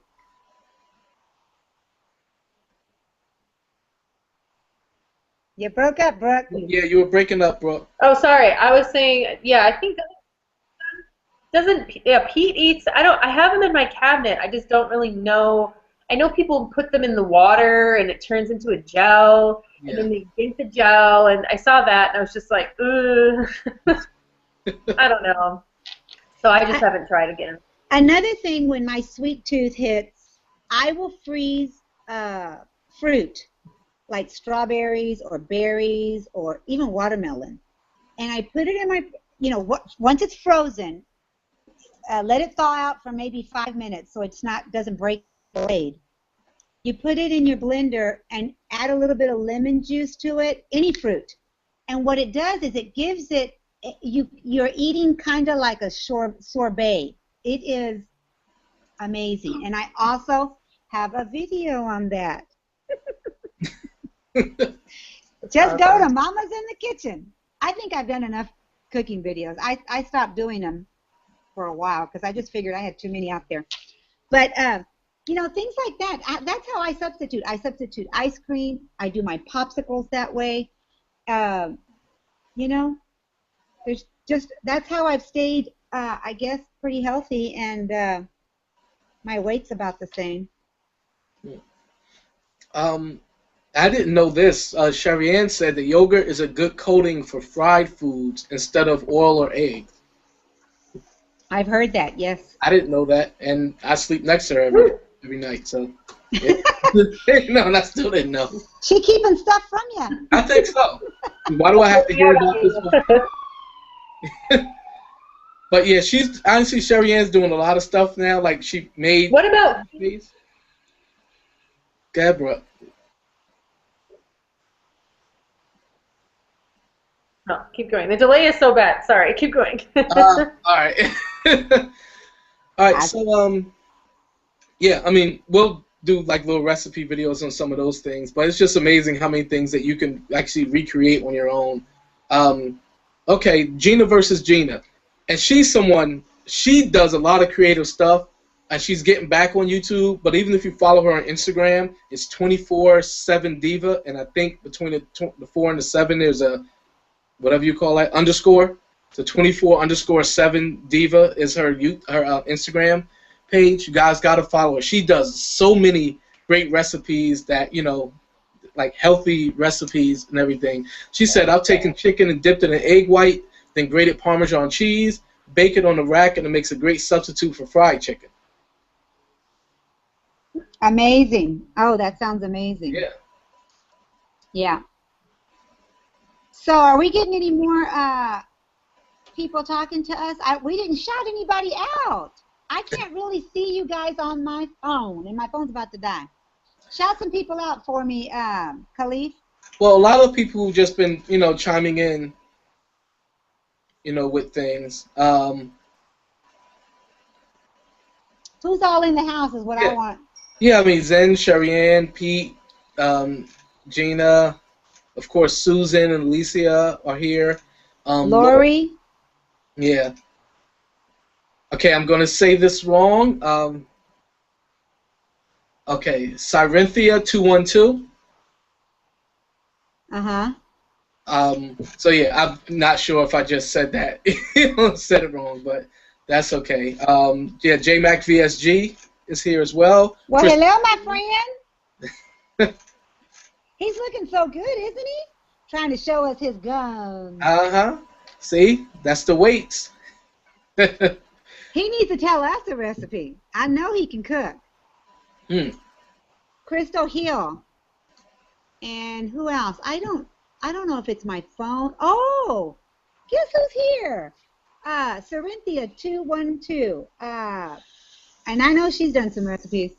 You broke up, Brooke. Yeah, you were breaking up, bro. Oh, sorry. I was saying, yeah, I think Pete eats. I have them in my cabinet. I just don't really know. I know people put them in the water and it turns into a gel, and then they drink the gel. And I saw that and I was just like, ugh. I don't know. So I just haven't tried again. Another thing, when my sweet tooth hits, I will freeze fruit like strawberries or berries or even watermelon, and I put it in my, once it's frozen, let it thaw out for maybe 5 minutes so it's doesn't break the blade. You put it in your blender and add a little bit of lemon juice to it, any fruit, and what it does is it gives it, you're eating kind of like a sorbet. It is amazing, and I also have a video on that. Just go to Mama's in the Kitchen. I think I've done enough cooking videos. I stopped doing them for a while because I just figured I had too many out there. But, things like that. That's how I substitute. I substitute ice cream. I do my popsicles that way. There's that's how I've stayed, I guess, pretty healthy, and my weight's about the same. I didn't know this. Sherry Ann said that yogurt is a good coating for fried foods instead of oil or eggs. I've heard that, yes. I didn't know that, and I sleep next to her every night, so. Yeah. No, I still didn't know. She keeping stuff from you. I think so. Why do I have to hear about this? But yeah, honestly, Sherry Ann's doing a lot of stuff now. Like she made. What about? Gabra. No, keep going. The delay is so bad. Sorry, keep going. All right. All right. So yeah. I mean, we'll do like little recipe videos on some of those things, but it's just amazing how many things that you can actually recreate on your own. Okay, Gina versus Gina, and she's someone. She does a lot of creative stuff, and she's getting back on YouTube. But even if you follow her on Instagram, it's 24/7 Diva, and I think between the 4 and the 7, there's a whatever you call that underscore. So 24_7 Diva is her Instagram page. You guys gotta follow her. She does so many great recipes that like healthy recipes and everything. She said, I've taken chicken and dipped it in egg white, then grated Parmesan cheese, bake it on the rack, and it makes a great substitute for fried chicken. Amazing. Oh, that sounds amazing. Yeah. Yeah. So are we getting any more people talking to us? We didn't shout anybody out. I can't really see you guys on my phone, and my phone's about to die. Shout some people out for me, Khalif. Well, a lot of people who've just been, chiming in, with things. Who's all in the house is what I want. Yeah, I mean, Zen, Sherry Ann, Pete, Gina, of course, Susan and Alicia are here. Lori. Yeah. Okay, I'm going to say this wrong. Okay, Cyrinthia 212. So yeah, I'm not sure if I just said that. Said it wrong, but that's okay. Yeah, JMac VSG is here as well. Well, hello, my friend. He's looking so good, isn't he? Trying to show us his guns. See, that's the weights. He needs to tell us a recipe. I know he can cook. Crystal Hill. And who else? I don't know if it's my phone. Oh, guess who's here? Cyrinthia 212. And I know she's done some recipes.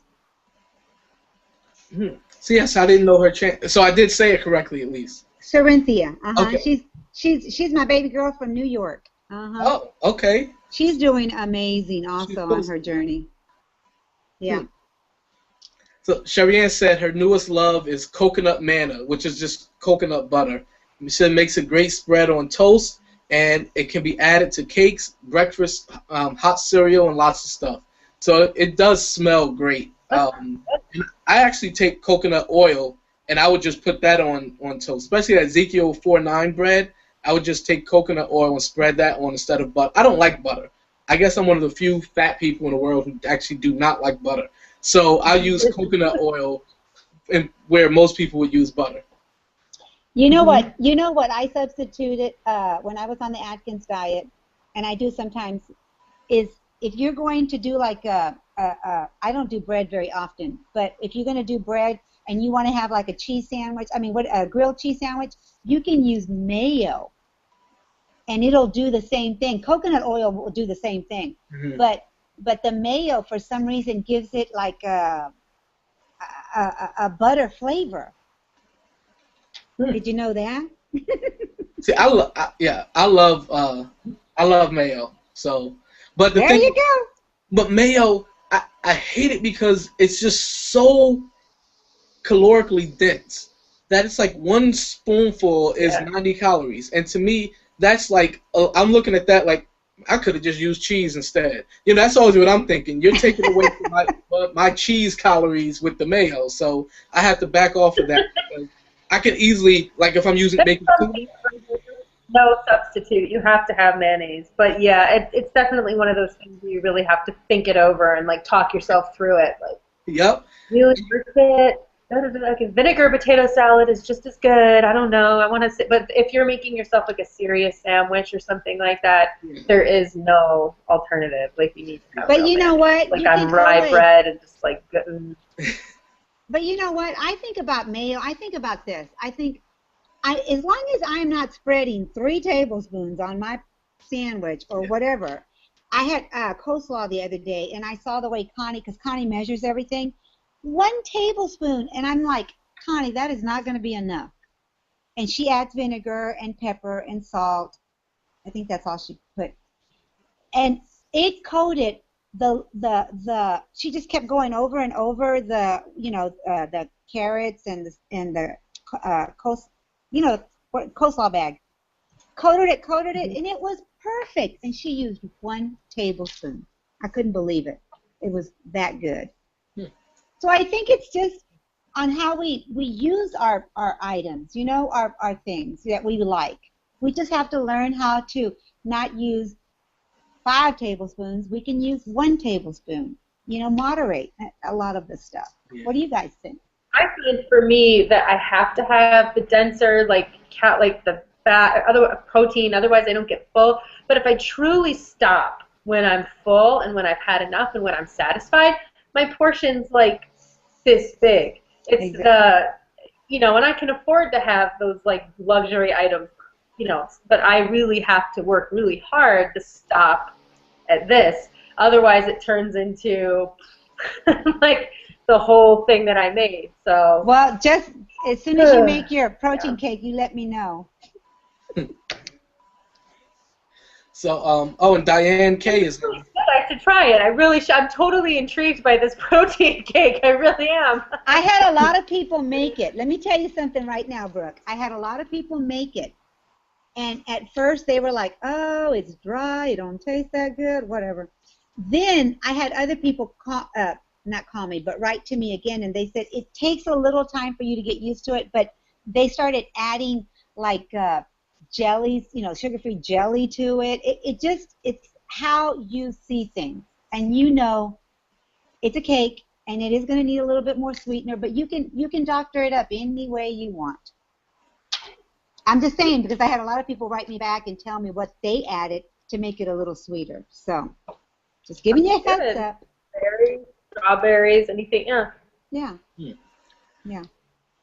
So yes, I didn't know her channel. So I did say it correctly at least. Corinthia. Okay. She's my baby girl from New York. Oh, okay. She's doing amazing She's also on close. her journey. Yeah. So Sherrianne said her newest love is coconut manna, which is just coconut butter. She said it makes a great spread on toast, and it can be added to cakes, breakfast, hot cereal, and lots of stuff. So it does smell great. And I actually take coconut oil, and I would just put that on toast, especially that Ezekiel 4:9 bread. I would just take coconut oil and spread that on instead of butter. I don't like butter. I guess I'm one of the few fat people in the world who actually do not like butter. So I use coconut oil where most people would use butter. You know what? You know what I substituted when I was on the Atkins diet, and I do sometimes, is if you're going to do like I don't do bread very often, but if you're going to do bread and you want to have like a cheese sandwich, a grilled cheese sandwich, you can use mayo, and it'll do the same thing. Coconut oil will do the same thing, but the mayo for some reason gives it like a butter flavor. Did you know that? See, I love mayo. So, but the there thing, you go. But mayo, I hate it because it's just so calorically dense that it's like one spoonful is 90 calories, and to me, that's like I'm looking at that like I could have just used cheese instead. You know, that's always what I'm thinking. You're taking away from my cheese calories with the mayo, so I have to back off of that. I could easily, like, if I'm making food. No substitute. You have to have mayonnaise. But yeah, it's definitely one of those things where you really have to think it over and like talk yourself through it. Like, yep. Really worth it. Like a vinegar potato salad is just as good. I don't know. I want to say, but if you're making yourself like a serious sandwich or something like that, there is no alternative. Like you need to have. But you know what? Like on rye bread and just like. But you know what? I think about mayo. I think about this. I think, as long as I'm not spreading 3 tablespoons on my sandwich or whatever. I had coleslaw the other day, and I saw the way Connie, because Connie measures everything, 1 tablespoon, and I'm like, Connie, that is not going to be enough. And she adds vinegar and pepper and salt. I think that's all she put. And it coated she just kept going over and over the carrots and the coleslaw bag. Coated it, and it was perfect. And she used 1 tablespoon. I couldn't believe it. It was that good. So I think it's just on how we use our items, our things that we like. We just have to learn how to not use 5 tablespoons. We can use 1 tablespoon. Moderate a lot of the stuff. What do you guys think? I find for me that I have to have the denser, like the fat, other protein. Otherwise, I don't get full. But if I truly stop when I'm full and when I've had enough and when I'm satisfied, my portion's like this big. It's exactly. And I can afford to have those like luxury items, but I really have to work really hard to stop at this. Otherwise, it turns into like the whole thing that I made. So well, just as soon as you make your protein cake, you let me know. So, and Diane K is. I should try it. I really should. I'm totally intrigued by this protein cake. I really am. I had a lot of people make it. Let me tell you something right now, Brooke. I had a lot of people make it. And at first they were like, oh, it's dry, it don't taste that good, whatever. Then I had other people not call me, but write to me again, and they said it takes a little time for you to get used to it, but they started adding like jellies, sugar-free jelly to it. It's how you see things. And it's a cake, and it is going to need a little bit more sweetener, but you can doctor it up any way you want. I'm just saying, because I had a lot of people write me back and tell me what they added to make it a little sweeter. So, just giving you a heads up. Berries, strawberries, anything, Yeah.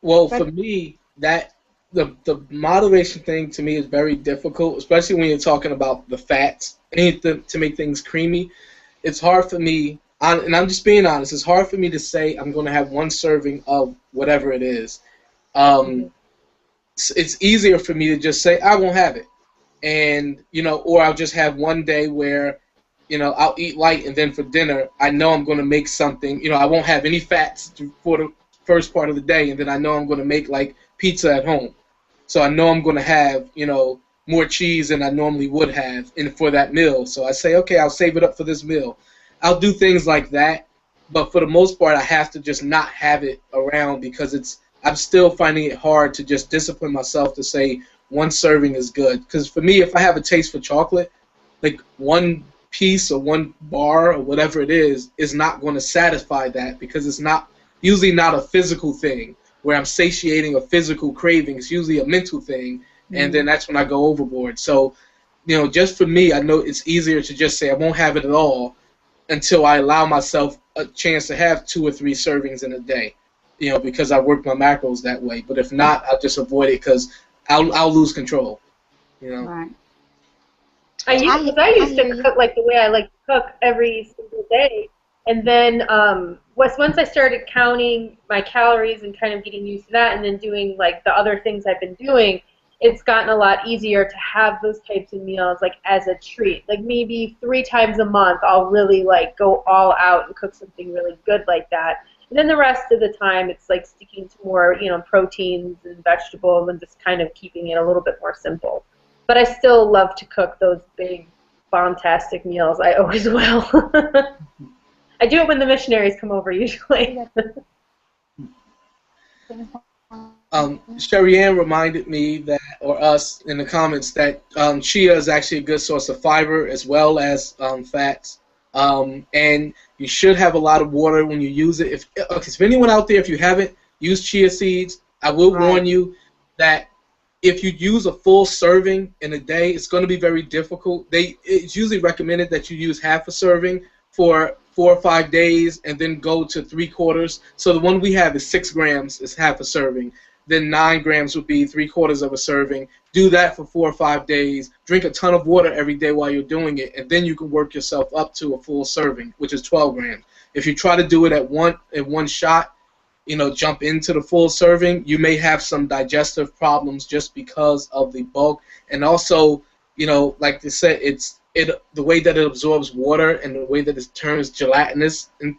Well, for me, that the moderation thing to me is very difficult, especially when you're talking about the fats. Anything to make things creamy. It's hard for me. and I'm just being honest, it's hard for me to say I'm going to have one serving of whatever it is. It's easier for me to just say I won't have it, and or I'll just have one day where I'll eat light, and then for dinner I know I'm going to make something. I won't have any fats for the first part of the day, and then I know I'm going to make like pizza at home, so I know I'm going to have more cheese than I normally would have for that meal. So I say, okay, I'll save it up for this meal. I'll do things like that, but for the most part, I have to just not have it around because I'm still finding it hard to just discipline myself to say one serving is good. Because for me, if I have a taste for chocolate, like one piece or one bar or whatever it is not going to satisfy that, because it's usually not a physical thing where I'm satiating a physical craving. It's usually a mental thing, and then that's when I go overboard. So, just for me, I know it's easier to just say I won't have it at all until I allow myself a chance to have 2 or 3 servings in a day, because I work my macros that way. But if not, I'll just avoid it because I'll lose control. Right. I used to cook like the way I like to cook every single day, and then once I started counting my calories and kind of getting used to that, and then doing like the other things I've been doing, it's gotten a lot easier to have those types of meals like as a treat. Like maybe 3 times a month I'll really like go all out and cook something really good like that. And then the rest of the time it's like sticking to more, proteins and vegetables and just kind of keeping it a little bit more simple. But I still love to cook those big, bombastic meals. I always will. I do it when the missionaries come over usually. Sherry Ann reminded me that, or us in the comments, that chia is actually a good source of fiber as well as fats. And you should have a lot of water when you use it. If anyone out there, if you haven't used chia seeds, I will warn you that if you use a full serving in a day, it's going to be very difficult. It's usually recommended that you use half a serving for 4 or 5 days and then go to 3/4. So the one we have is 6 grams, is half a serving. Then 9 grams would be 3/4 of a serving. Do that for 4 or 5 days. Drink a ton of water every day while you're doing it, and then you can work yourself up to a full serving, which is 12 grams. If you try to do it at one shot, jump into the full serving, you may have some digestive problems just because of the bulk, and also, like they said, the way that it absorbs water and the way that it turns gelatinous and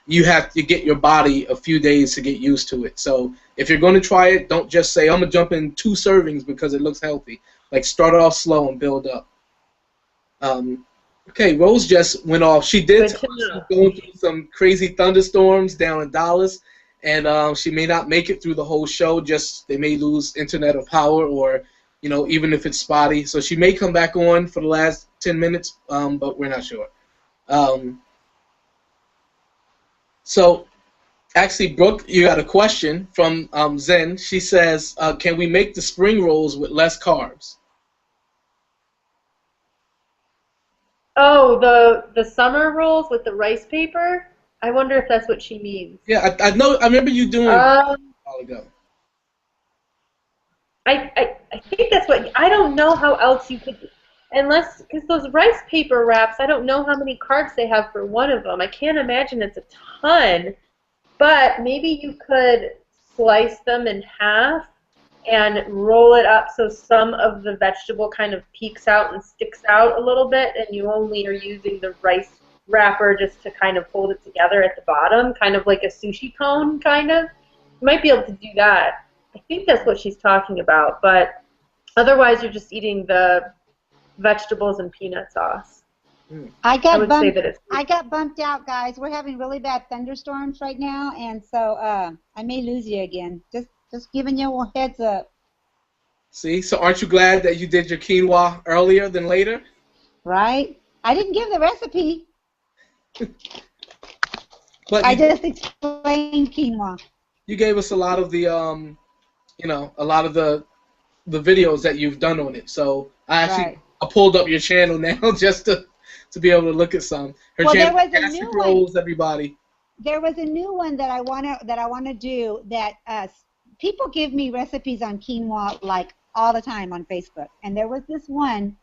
you have to get your body a few days to get used to it. So if you're going to try it, don't just say I'm gonna jump in 2 servings because it looks healthy. Like, start off slow and build up. Okay, Rose just went off. She did tell us she's going through some crazy thunderstorms down in Dallas, and she may not make it through the whole show. Just they may lose internet or power, or even if it's spotty. So she may come back on for the last 10 minutes, but we're not sure. So actually, Brooke, you got a question from Zen. She says, can we make the spring rolls with less carbs? Oh, the summer rolls with the rice paper? I wonder if that's what she means. Yeah, I know. I remember you doing it a while ago. I think that's what, I don't know how else you could, because those rice paper wraps, I don't know how many carbs they have for one of them. I can't imagine it's a ton, but maybe you could slice them in half and roll it up so some of the vegetable kind of peeks out and sticks out a little bit, and you only are using the rice wrapper just to kind of hold it together at the bottom, kind of like a sushi cone, kind of. You might be able to do that. I think that's what she's talking about, but otherwise you're just eating the vegetables and peanut sauce. I got bumped out, guys. We're having really bad thunderstorms right now, and so I may lose you again. Just giving you a heads up. See, so aren't you glad that you did your quinoa earlier than later? Right. I didn't give the recipe. But I just explained quinoa. You gave us a lot of the, a lot of the videos that you've done on it. So I pulled up your channel now just to be able to look at some. Well, there was a new rolls, everybody. There was a new one that I wanna do that people give me recipes on quinoa like all the time on Facebook, and there was this one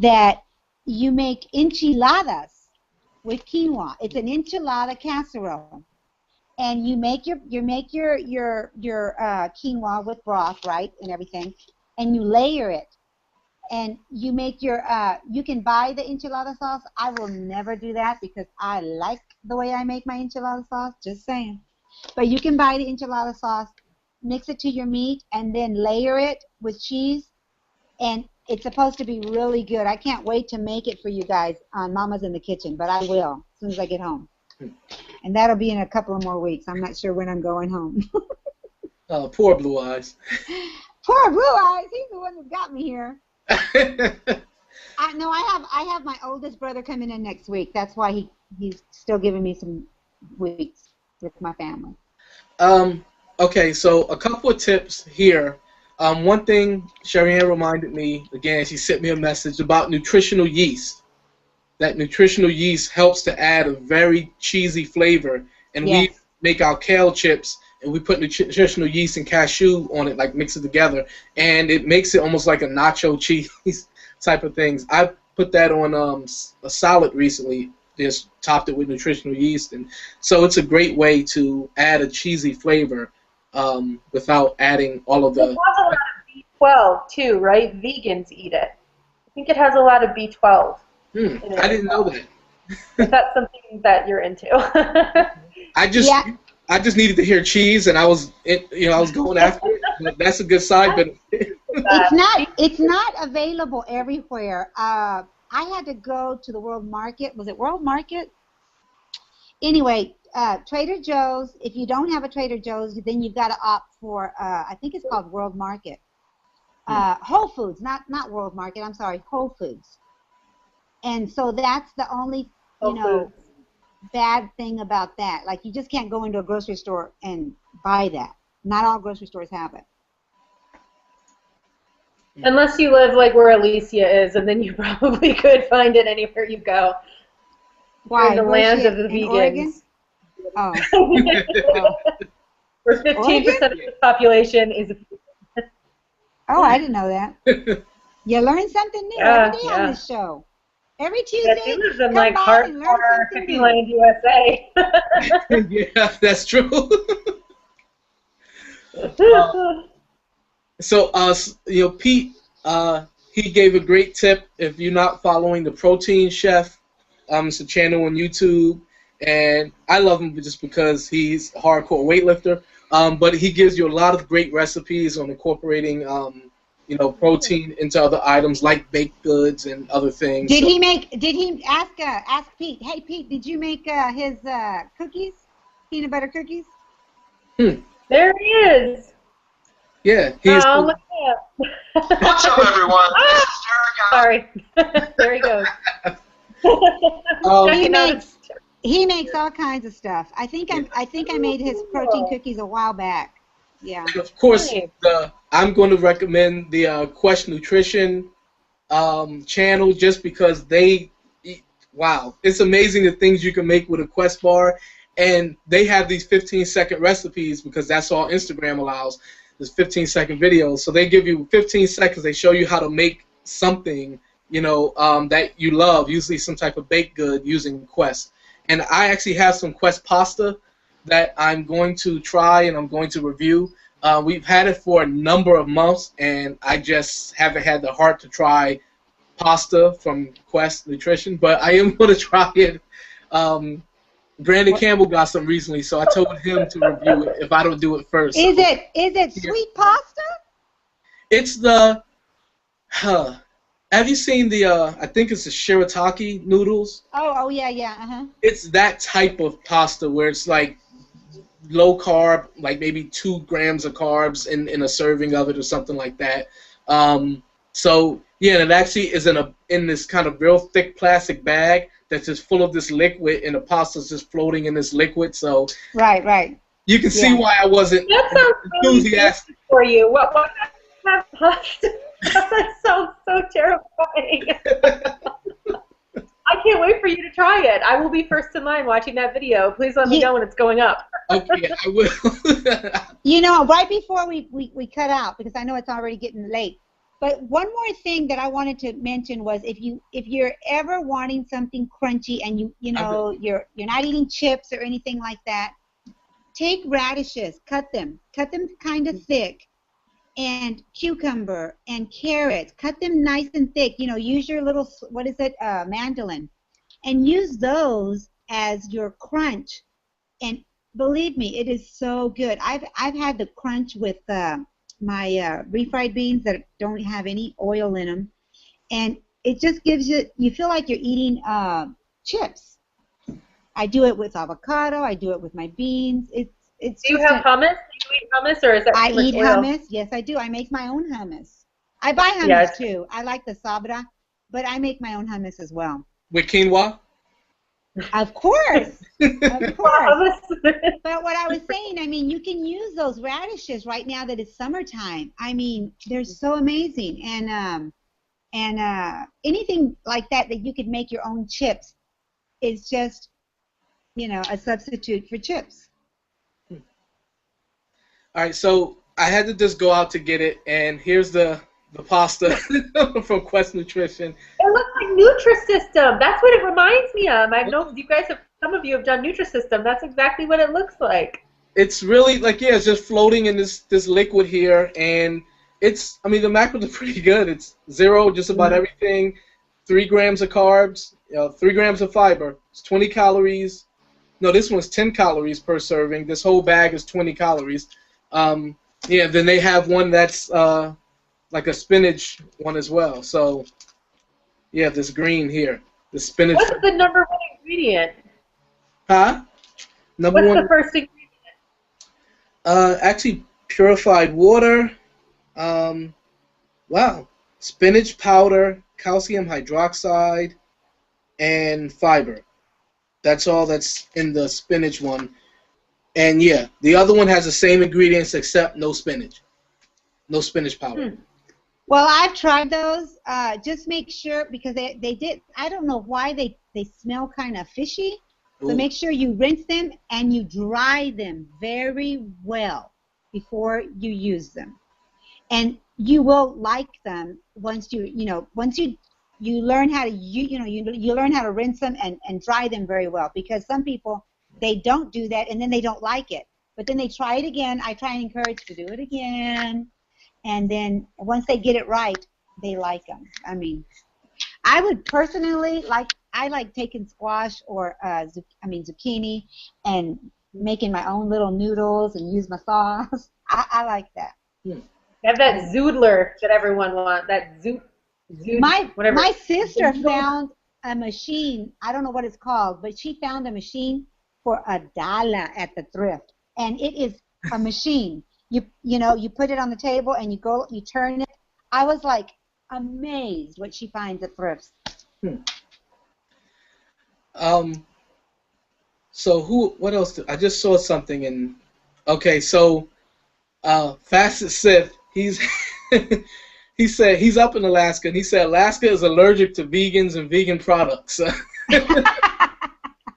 that you make enchiladas with quinoa. It's an enchilada casserole, and you make your quinoa with broth, right, and everything, and you layer it. And you make your, you can buy the enchilada sauce. I will never do that because I like the way I make my enchilada sauce, just saying. But you can buy the enchilada sauce, mix it to your meat, and then layer it with cheese. And it's supposed to be really good. I can't wait to make it for you guys on Mama's in the Kitchen, but I will as soon as I get home. And that'll be in a couple of more weeks. I'm not sure when I'm going home. Oh, poor Blue Eyes. Poor Blue Eyes. He's the one that got me here. I have my oldest brother coming in next week. That's why he's still giving me some weeks with my family. Okay, so a couple of tips here. One thing Sherrianne reminded me, again, she sent me a message about nutritional yeast. That nutritional yeast helps to add a very cheesy flavor. And Yes. we make our kale chips, and we put nutritional yeast and cashew on it, like mix it together, and it makes it almost like a nacho cheese type of things. I put that on a salad recently, just topped it with nutritional yeast, and so it's a great way to add a cheesy flavor without adding all of the... It has a lot of B12 too, right? Vegans eat it. I think it has a lot of B12. I didn't know that. If that's something that you're into. I just needed to hear cheese, and I was going after it. But that's a good side, but It's not available everywhere. I had to go to the World Market. Was it World Market? Anyway, Trader Joe's. If you don't have a Trader Joe's, then you've got to opt for. I think it's called World Market. Whole Foods, not World Market. I'm sorry, Whole Foods. And so that's the only bad thing about that. Like, you just can't go into a grocery store and buy that. Not all grocery stores have it. Unless you live like where Alicia is, and then you probably could find it anywhere you go. Why? In the land of the vegans. Oregon? Oh. Where 15% of the population is. Oh, I didn't know that. You learn something new every day on this show. Every Tuesday, she lives in like hardcore hippie land, USA. Yeah, that's true. So, Pete, he gave a great tip. If you're not following the Protein Chef, it's a channel on YouTube, and I love him just because he's a hardcore weightlifter. But he gives you a lot of great recipes on incorporating, protein into other items like baked goods and other things. Did he ask Pete? Hey, Pete, did you make his cookies, peanut butter cookies? There he is. Yeah. Look at What's up, everyone? Sorry. There he goes. He makes all kinds of stuff. I think I made his protein cookies a while back. Yeah. And of course, I'm going to recommend the Quest Nutrition channel just because it's amazing the things you can make with a Quest bar, and they have these 15-second recipes because that's all Instagram allows. There's 15-second videos, so they give you 15 seconds. They show you how to make something, that you love, usually some type of baked good using Quest. And I actually have some Quest pasta that I'm going to try and I'm going to review. We've had it for a number of months, and I just haven't had the heart to try pasta from Quest Nutrition, but I am going to try it. Brandon Campbell got some recently, so I told him to review it if I don't do it first. Is it sweet pasta? It's the... Have you seen the, I think it's the shirataki noodles? Oh, yeah. It's that type of pasta where it's like low carb, like maybe 2 grams of carbs in a serving of it or something like that. So, yeah, and it actually is in this kind of real thick plastic bag that's just full of this liquid, and the pasta's just floating in this liquid. So Right. You can see why I wasn't enthusiastic. For you. What kind of pasta? That sounds so terrifying. I can't wait for you to try it. I will be first in line watching that video. Please let me know when it's going up. Okay, I will. Right before we cut out, because I know it's already getting late, But one more thing that I wanted to mention was if you're ever wanting something crunchy and you're not eating chips or anything like that, take radishes, cut them kind of thick, and cucumber and carrots, cut them nice and thick. Use your little mandolin, and use those as your crunch. And believe me, it is so good. I've had the crunch with my refried beans that don't have any oil in them, and it just gives you feel like you're eating chips. I do it with avocado. I do it with my beans. It's. Do you have hummus? Do you eat hummus, or is that too much I eat oil? hummus. Yes, I do. I make my own hummus. I buy hummus too. I like the sabra, but I make my own hummus as well. With quinoa? Of course. Of course. But what I was saying, I mean, you can use those radishes right now that it's summertime. I mean, they're so amazing. And anything like that you could make your own chips is just, a substitute for chips. All right, so I had to just go out to get it, and here's the pasta from Quest Nutrition. It looks like Nutrisystem. That's what it reminds me of. I've known some of you have done Nutrisystem. That's exactly what it looks like. It's really it's just floating in this liquid here, and the macros are pretty good. It's zero, just about everything, 3 grams of carbs, 3 grams of fiber. It's 20 calories. No, this one's 10 calories per serving. This whole bag is 20 calories. Then they have one that's like a spinach one as well. So, this green here, the spinach. What's the number one ingredient? Huh? What's the first ingredient? Actually, purified water. Spinach powder, calcium hydroxide, and fiber. That's all that's in the spinach one. And the other one has the same ingredients except no spinach. No spinach powder. Well, I've tried those. Just make sure, because they did, I don't know why they smell kind of fishy. Ooh. So make sure you rinse them and you dry them very well before you use them. And you will like them once you learn how to you learn how to rinse them and dry them very well, because some people, they don't do that and then they don't like it. But then they try it again. I try and encourage to do it again. And then once they get it right, they like them. I mean, I would personally I like taking squash or zucchini and making my own little noodles and use my sauce. I like that. Have that zoodler that everyone wants. That My sister found a machine. I don't know what it's called, but she found a machine for $1 at the thrift, and it is a machine. You put it on the table and you turn it. I was like amazed what she finds at thrifts. So what else? I just saw something in. Okay, so Facet Sith, he said he's up in Alaska, and he said Alaska is allergic to vegans and vegan products.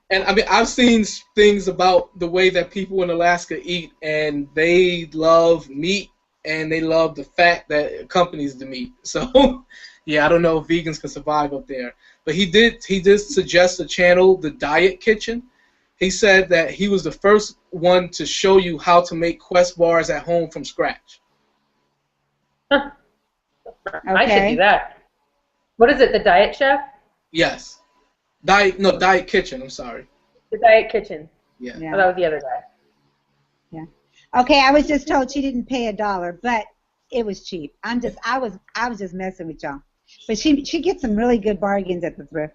And I mean, I've seen things about the way that people in Alaska eat, and they love meat, and they love the fat that accompanies the meat. So, I don't know if vegans can survive up there. But he did suggest a channel, The Diet Kitchen. He said that he was the first one to show you how to make Quest bars at home from scratch. Okay. I should do that. What is it, The Diet Chef? Yes. Diet Kitchen, I'm sorry. The Diet Kitchen. Yeah. Oh, that was the other guy. Yeah. Okay, I was just told she didn't pay $1, but it was cheap. I was just messing with y'all. But she gets some really good bargains at the thrift.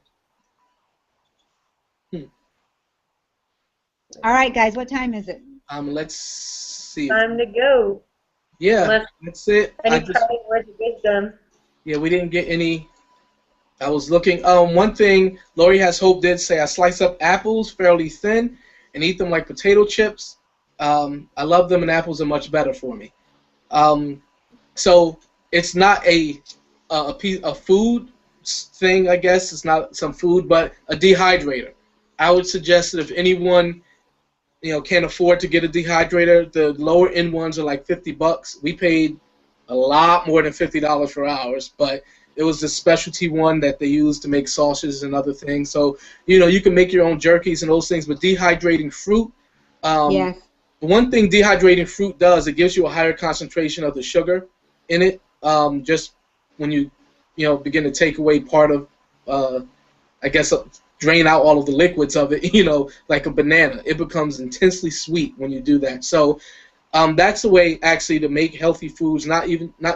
All right, guys, what time is it? Let's see. Time to go. Yeah, that's it. Any words of wisdom? Yeah, we didn't get any. I was looking. One thing Lori Has Hope did say, I slice up apples fairly thin and eat them like potato chips. I love them, and apples are much better for me. So it's not a food thing, I guess. It's not some food, but a dehydrator. I would suggest that if anyone can't afford to get a dehydrator, the lower end ones are like $50. We paid a lot more than $50 for ours, but it was the specialty one that they use to make sausages and other things. So, you know, you can make your own jerkies and those things, but dehydrating fruit, Yes. one thing dehydrating fruit does, it gives you a higher concentration of the sugar in it. Just when you know, begin to take away part of, I guess, drain out all of the liquids of it, you know, like a banana. It becomes intensely sweet when you do that. So that's the way actually to make healthy foods, not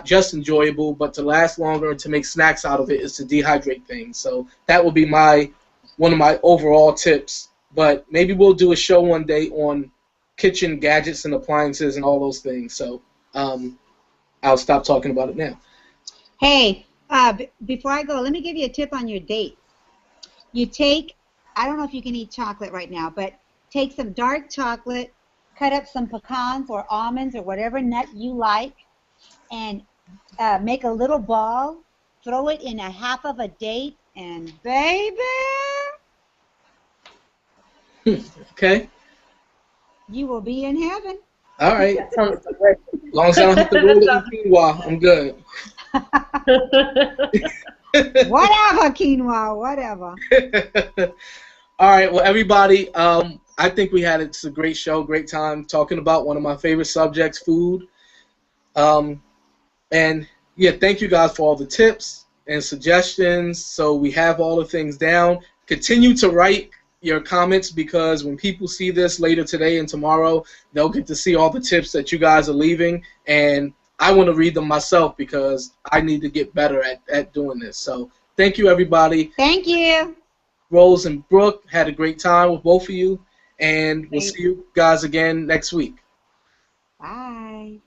just enjoyable, but to last longer and to make snacks out of it, is to dehydrate things. So that would be one of my overall tips. But maybe we'll do a show one day on kitchen gadgets and appliances and all those things. So I'll stop talking about it now. Hey, before I go, let me give you a tip on your dates. You take, I don't know if you can eat chocolate right now, but take some dark chocolate, cut up some pecans or almonds or whatever nut you like, and make a little ball, throw it in a half of a date, and baby, Okay. you will be in heaven. All right. That sounds great. As long as I don't have to roll it in quinoa, I'm good. Whatever, quinoa, whatever. All right. Well, everybody, I think we had a great show, great time talking about one of my favorite subjects, food. And yeah, thank you guys for all the tips and suggestions. So we have all the things down. Continue to write your comments, because when people see this later today and tomorrow, they'll get to see all the tips that you guys are leaving, and I want to read them myself because I need to get better at doing this. So thank you, everybody. Thank you. Rose and Brooke, had a great time with both of you, and we'll see you guys again next week. Bye.